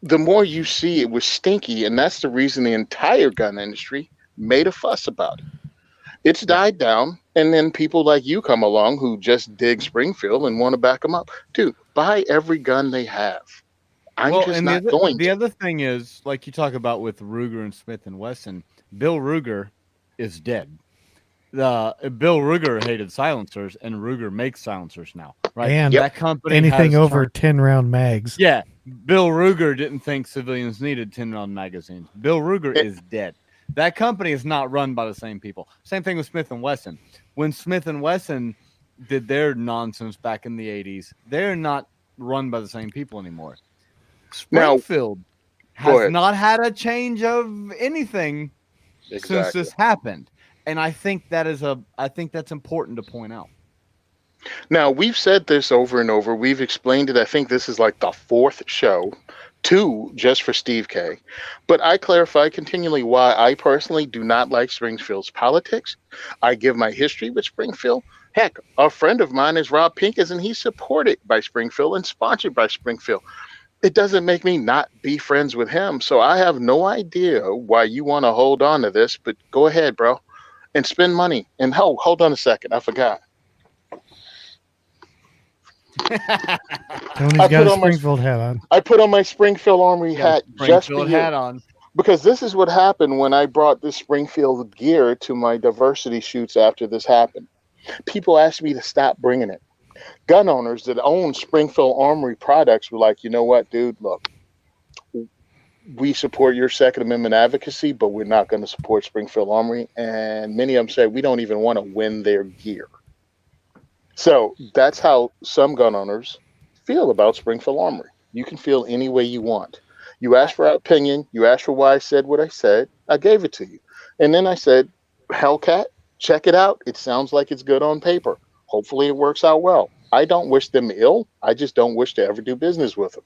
the more you see it was stinky, and that's the reason the entire gun industry made a fuss about it. It's died down, and then people like you come along who just dig Springfield and want to back them up. Dude, buy every gun they have. I'm just not going to. The other thing is, like you talk about with Ruger and Smith & Wesson, Bill Ruger is dead. Bill Ruger hated silencers, and Ruger makes silencers now, right? And that company anything has over 10-round mags. Yeah, Bill Ruger didn't think civilians needed 10-round magazines. Bill Ruger is dead. That company is not run by the same people. Same thing with Smith & Wesson. When Smith & Wesson did their nonsense back in the 80s, they're not run by the same people anymore. Springfield has not had a change of anything since this happened. And I think that's important to point out. Now, we've said this over and over. We've explained it. I think this is like the fourth show, 2 just for Steve K. But I clarify continually why I personally do not like Springfield's politics. I give my history with Springfield. Heck, a friend of mine is Rob Pincus, and he's supported by Springfield and sponsored by Springfield. It doesn't make me not be friends with him. So I have no idea why you want to hold on to this, but go ahead, bro, and spend money. And hold on a second. I forgot. Tony's got a Springfield hat on. I put on my Springfield Armory hat just for you. Hat on. Because this is what happened when I brought this Springfield gear to my diversity shoots after this happened. People asked me to stop bringing it. Gun owners that own Springfield Armory products were like, you know what, dude, look, we support your Second Amendment advocacy, but we're not going to support Springfield Armory. And many of them said, we don't even want to win their gear. So that's how some gun owners feel about Springfield Armory. You can feel any way you want. You asked for our opinion. You asked for why I said what I said. I gave it to you. And then I said, Hellcat, check it out. It sounds like it's good on paper. Hopefully it works out well. I don't wish them ill. I just don't wish to ever do business with them.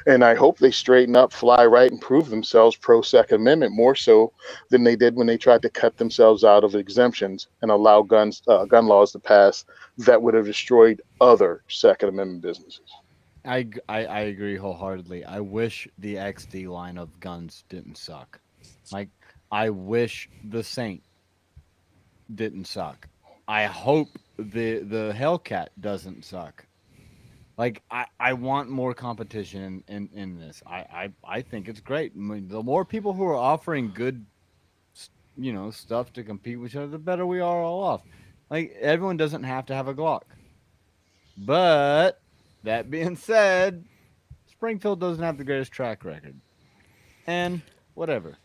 And I hope they straighten up, fly right, and prove themselves pro Second Amendment more so than they did when they tried to cut themselves out of exemptions and allow gun laws to pass that would have destroyed other Second Amendment businesses. I agree wholeheartedly. I wish the XD line of guns didn't suck. Like, I wish the Saint didn't suck. I hope the Hellcat doesn't suck. Like, I want more competition in this. I think it's great. I mean, the more people who are offering good, stuff to compete with each other, the better we are all off. Like, everyone doesn't have to have a Glock. But that being said, Springfield doesn't have the greatest track record. And whatever.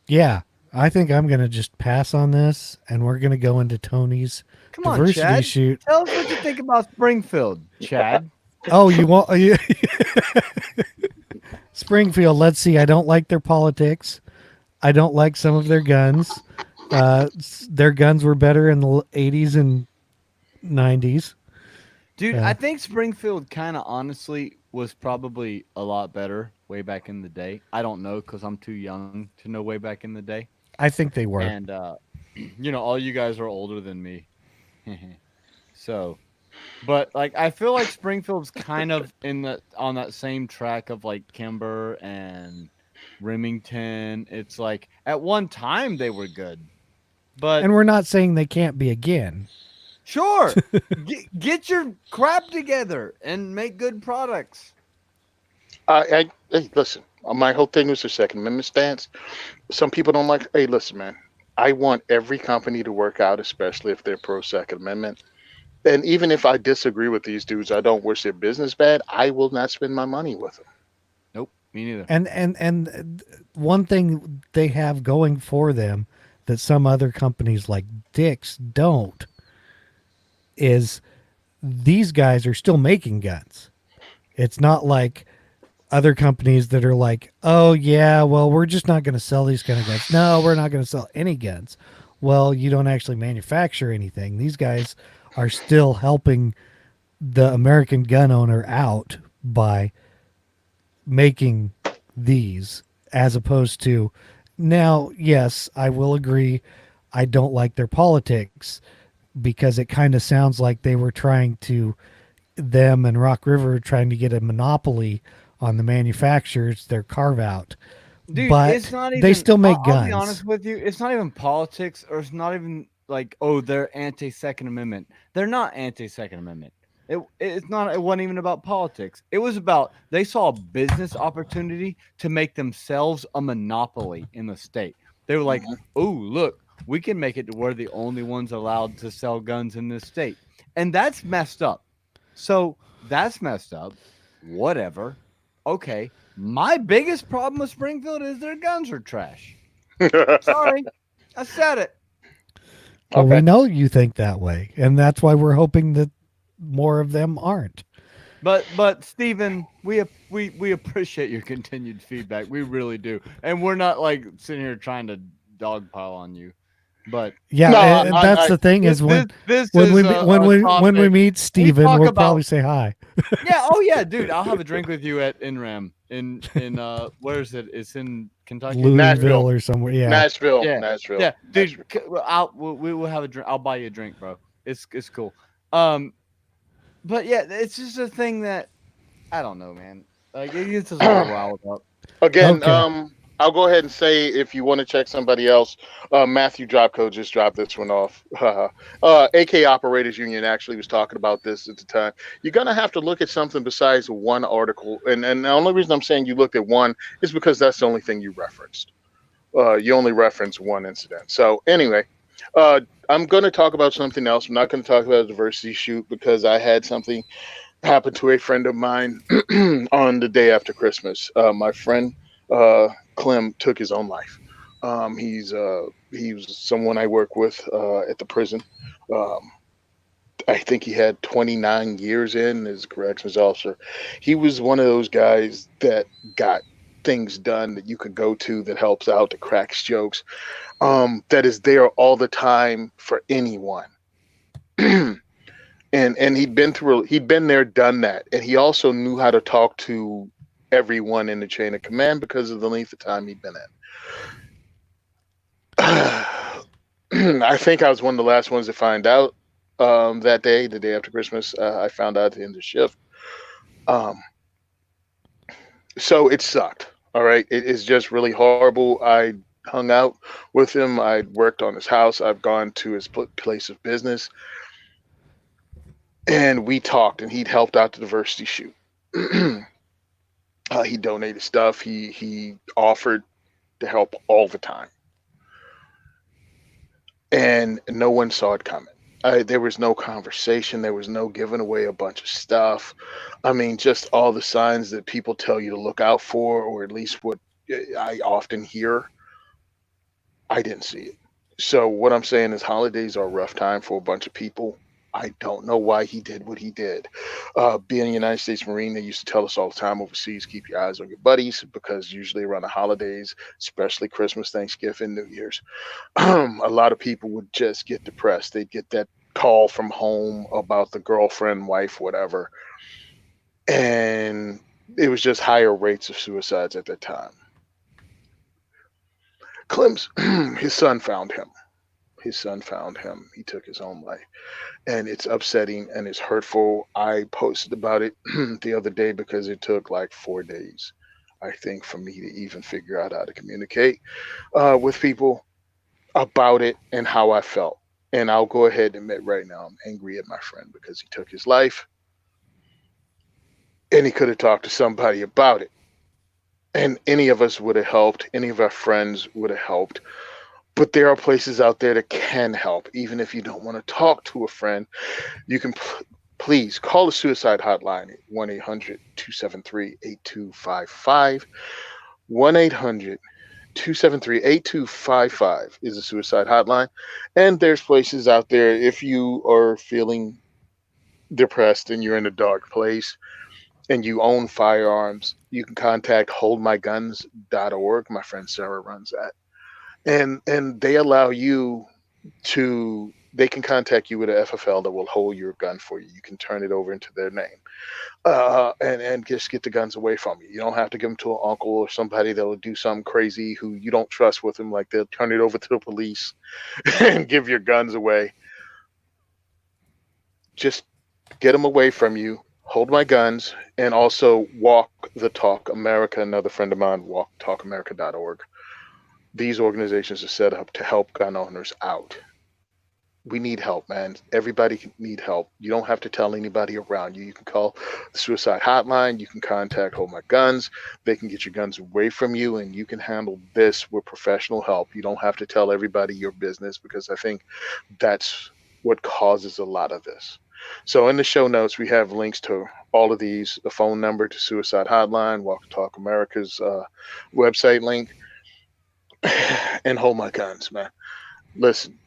Yeah, I think I'm gonna just pass on this, and we're gonna go into Tony's Come on, diversity Chad. shoot. Tell us what you think about Springfield, Chad. Oh, you want you, Springfield? Let's see. I don't like their politics. I don't like some of their guns. Their guns were better in the 80s and 90s. Dude, Yeah. I think Springfield kind of honestly was probably a lot better way back in the day. I don't know because I'm too young to know way back in the day. I think they were. And, all you guys are older than me. So, but like, I feel like Springfield's kind of on that same track of like Kimber and Remington. It's like at one time they were good, but And we're not saying they can't be again. sure, get your crap together and make good products. Hey, listen, my whole thing was the Second Amendment stance. Some people don't like, hey, listen, man, I want every company to work out, especially if they're pro Second Amendment. And even if I disagree with these dudes, I don't wish their business bad. I will not spend my money with them. Nope, me neither. And one thing they have going for them that some other companies like Dick's don't is these guys are still making guns. It's not like other companies that are like, oh yeah, well, we're just not going to sell these kind of guns. No, we're not going to sell any guns. Well, you don't actually manufacture anything. These guys are still helping the American gun owner out by making these, as opposed to now, yes, I will agree, I don't like their politics because it kind of sounds like they were trying to, them and Rock River trying to get a monopoly on the manufacturers, their carve out. Dude, but it's not even, they still make guns. I'll be honest with you. It's not even politics, or it's not even like, oh, they're anti-Second Amendment. They're not anti-Second Amendment. It's not. It wasn't even about politics. It was about they saw a business opportunity to make themselves a monopoly in the state. They were like, oh, look, we can make it to where the only ones allowed to sell guns in this state. And that's messed up. So that's messed up. Whatever. Okay. My biggest problem with Springfield is their guns are trash. Sorry. I said it. Well, Okay. we know you think that way, and that's why we're hoping that more of them aren't. But Stephen, we appreciate your continued feedback. We really do. And we're not like sitting here trying to dogpile on you. But Yeah, No, that's the thing is when we meet Steven, talk we'll about- probably say hi. yeah, oh yeah, dude, I'll have a drink with you at NRAM in where is it? It's in Kentucky. Louisville Nashville. or somewhere. Yeah. Nashville. Yeah. Nashville. Yeah, dude, Nashville. we will have a drink. I'll buy you a drink, bro. It's cool. But yeah, it's just a thing that I don't know, man. Like it gets us all riled up. Again, Okay. I'll go ahead and say if you want to check somebody else, Matthew Dropco just dropped this one off. AK Operators Union actually was talking about this at the time. You're gonna have to look at something besides one article, and the only reason I'm saying you looked at one is because that's the only thing you referenced. You only referenced one incident. So anyway, I'm going to talk about something else. I'm not going to talk about a diversity shoot because I had something happen to a friend of mine on the day after Christmas. My friend Clem took his own life. He was someone I work with at the prison. I think he had 29 years in as a corrections officer. He was one of those guys that got things done that you could go to that helps out, that cracks jokes, that is there all the time for anyone. and he'd been there, done that, and he also knew how to talk to everyone in the chain of command because of the length of time he'd been in. I think I was one of the last ones to find out that day, the day after Christmas. I found out at the end of the shift. Um, so it sucked. All right, it is just really horrible. I hung out with him. I worked on his house. I've gone to his place of business, and we talked. And he'd helped out the diversity shoot. He donated stuff. He offered to help all the time, and no one saw it coming. There was no conversation. There was no giving away a bunch of stuff. I mean, just all the signs that people tell you to look out for, or at least what I often hear. I didn't see it. So what I'm saying is holidays are a rough time for a bunch of people. I don't know why he did what he did. Being a United States Marine, they used to tell us all the time overseas, keep your eyes on your buddies because usually around the holidays, especially Christmas, Thanksgiving, New Year's, a lot of people would just get depressed. They'd get that call from home about the girlfriend, wife, whatever. And it was just higher rates of suicides at that time. Clem's, his son found him. His son found him. He took his own life. And it's upsetting and it's hurtful. I posted about it the other day because it took like 4 days, I think, for me to even figure out how to communicate with people about it and how I felt. And I'll go ahead and admit right now, I'm angry at my friend because he took his life and he could have talked to somebody about it. And any of us would have helped, any of our friends would have helped. But there are places out there that can help. Even if you don't want to talk to a friend, you can please call the suicide hotline at 1 800 273 8255. 1 800 273 8255 is a suicide hotline. And there's places out there if you are feeling depressed and you're in a dark place and you own firearms, you can contact holdmyguns.org. My friend Sarah runs that. And they allow you to they can contact you with a FFL that will hold your gun for you. You can turn it over into their name, and just get the guns away from you. You don't have to give them to an uncle or somebody that will do something crazy who you don't trust with them. Like they'll turn it over to the police and give your guns away. Just get them away from you. Hold my guns, and also Walk the Talk America. Another friend of mine, walktalkamerica.org. These organizations are set up to help gun owners out. We need help, man. Everybody need help. You don't have to tell anybody around you. You can call the suicide hotline. You can contact Hold My Guns. They can get your guns away from you, and you can handle this with professional help. You don't have to tell everybody your business because I think that's what causes a lot of this. So in the show notes, we have links to all of these, the phone number to suicide hotline, Walk Talk America's website link, and Hold My Guns, man. Listen,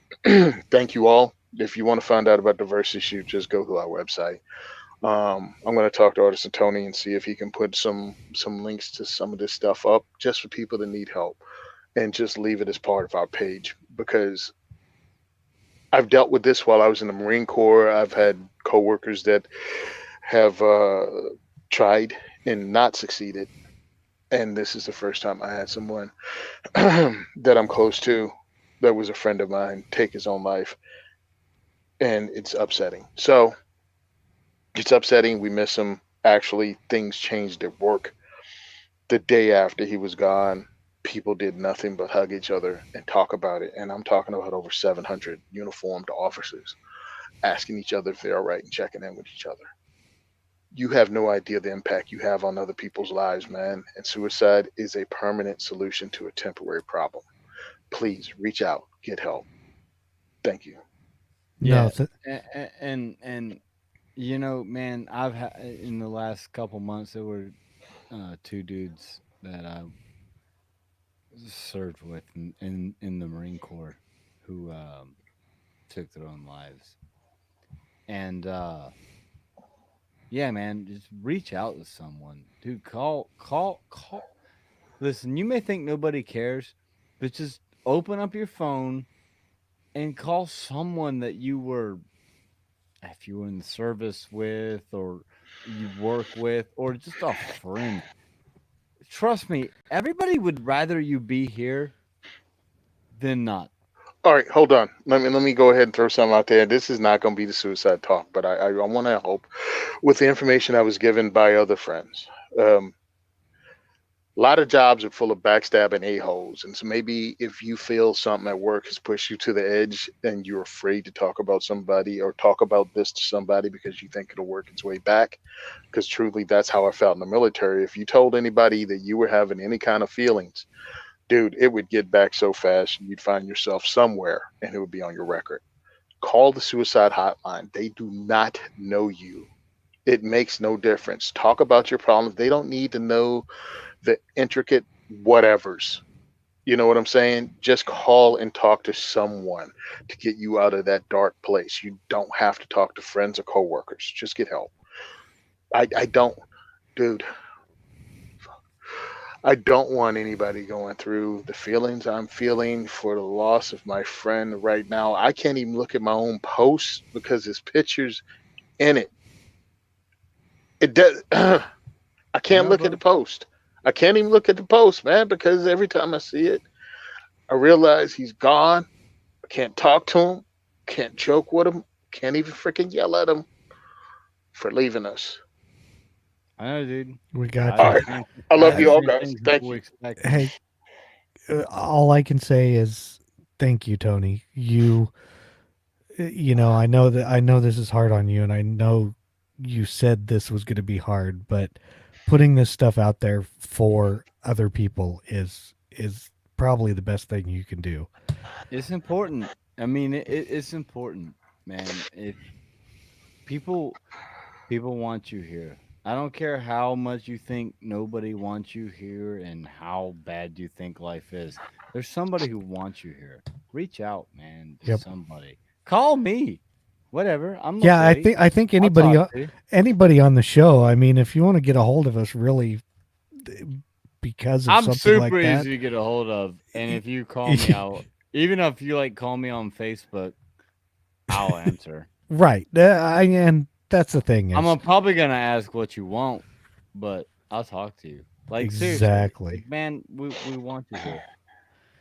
thank you all. If you want to find out about diversity shoot, just go to our website. I'm going to talk to Artisan Tony and see if he can put some links to some of this stuff up just for people that need help, and just leave it as part of our page because I've dealt with this while I was in the Marine Corps. I've had coworkers that have tried and not succeeded, and this is the first time I had someone that I'm close to that was a friend of mine take his own life, and it's upsetting. So it's upsetting. We miss him. Actually, things changed at work. The day after he was gone, people did nothing but hug each other and talk about it. And I'm talking about over 700 uniformed officers asking each other if they're all right and checking in with each other. You have no idea the impact you have on other people's lives, man. And suicide is a permanent solution to a temporary problem. Please reach out, get help. Thank you. No, And you know, man, I've had in the last couple months there were two dudes that I served with in the Marine Corps who took their own lives. And yeah, man, just reach out to someone. Dude, call. Listen, you may think nobody cares, but just open up your phone and call someone that you were if you were in the service with, or you work with, or just a friend. Trust me, everybody would rather you be here than not. All right, hold on. Let me go ahead and throw something out there. This is not going to be the suicide talk, but I want to help with the information I was given by other friends. A lot of jobs are full of backstabbing a-holes. And so maybe if you feel something at work has pushed you to the edge and you're afraid to talk about somebody or talk about this to somebody because you think it'll work its way back, because truly that's how I felt in the military. If you told anybody that you were having any kind of feelings, dude, it would get back so fast you'd find yourself somewhere and it would be on your record. Call the suicide hotline. They do not know you. It makes no difference. Talk about your problems. They don't need to know the intricate whatevers. You know what I'm saying? Just call and talk to someone to get you out of that dark place. You don't have to talk to friends or coworkers. Just get help. I don't, dude. I don't want anybody going through the feelings I'm feeling for the loss of my friend right now. I can't even look at my own posts because his picture's in it. It does. I can't No, look at the bro. post. I can't even look at the post, man, because every time I see it, I realize he's gone. I can't talk to him. Can't joke with him. Can't even freaking yell at him for leaving us. I know, dude. We got All you. right. I love you all, guys. Everything Thank people you. expect. Hey, all I can say is thank you, Tony. I know this is hard on you, and I know you said this was going to be hard, but putting this stuff out there for other people is probably the best thing you can do. It's important. I mean, it's important, man. If people people want you here. I don't care how much you think nobody wants you here and how bad you think life is. There's somebody who wants you here. Reach out, man, to Yep. somebody. Call me. Whatever. I'm Yeah, okay. I think I'll anybody talk to you. anybody on the show. I mean, if you want to get a hold of us, really, because of I'm something like super that, easy to get a hold of. And if you call me out, even if you like call me on Facebook, I'll answer. right? And that's the thing is Probably gonna ask what you want, but I'll talk to you. Like seriously, exactly, like, man, we want you here,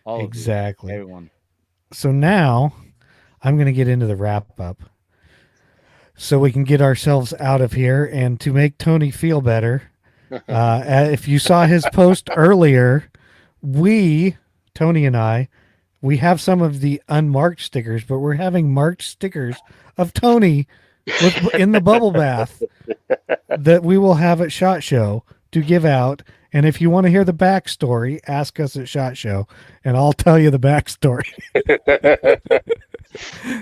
all of you, exactly. everyone. So now I'm going to get into the wrap up, so we can get ourselves out of here. And to make Tony feel better, if you saw his post earlier, Tony and I, we have some of the unmarked stickers, but we're having marked stickers of Tony in the bubble bath that we will have at SHOT Show to give out. And if you want to hear the backstory, ask us at SHOT Show, and I'll tell you the backstory.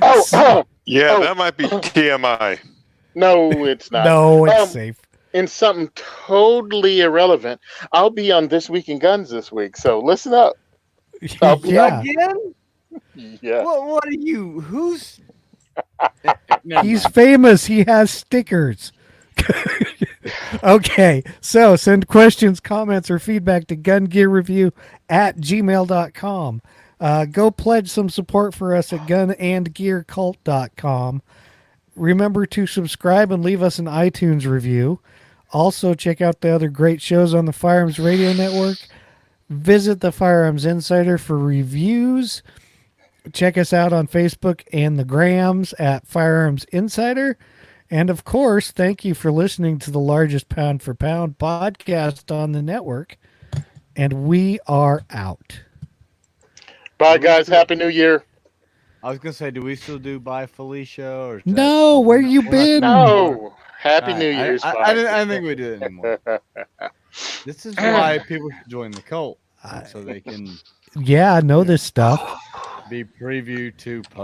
Oh, Yeah, Oh. that might be TMI. no, it's not. No, it's safe. In something totally irrelevant, I'll be on This Week in Guns this week. So listen up. I'll be Yeah. Again? Yeah. What are you? Who's? He's famous. He has stickers. Okay, so send questions, comments, or feedback to gungearreview@gmail.com. Go pledge some support for us at gunandgearcult.com. Remember to subscribe and leave us an iTunes review. Also, check out the other great shows on the Firearms Radio Network. Visit the Firearms Insider for reviews. Check us out on Facebook and the Grams at Firearms Insider. And of course, thank you for listening to the largest pound for pound podcast on the network. And we are out. Bye, guys. Happy New Year. I was gonna say, do we still do Bye Felicia or is No, where you we're not been? doing that anymore? No. Happy All New right, Year's. I didn't think we did it anymore. This is why people should join the cult so they can Yeah, I know this stuff. be preview to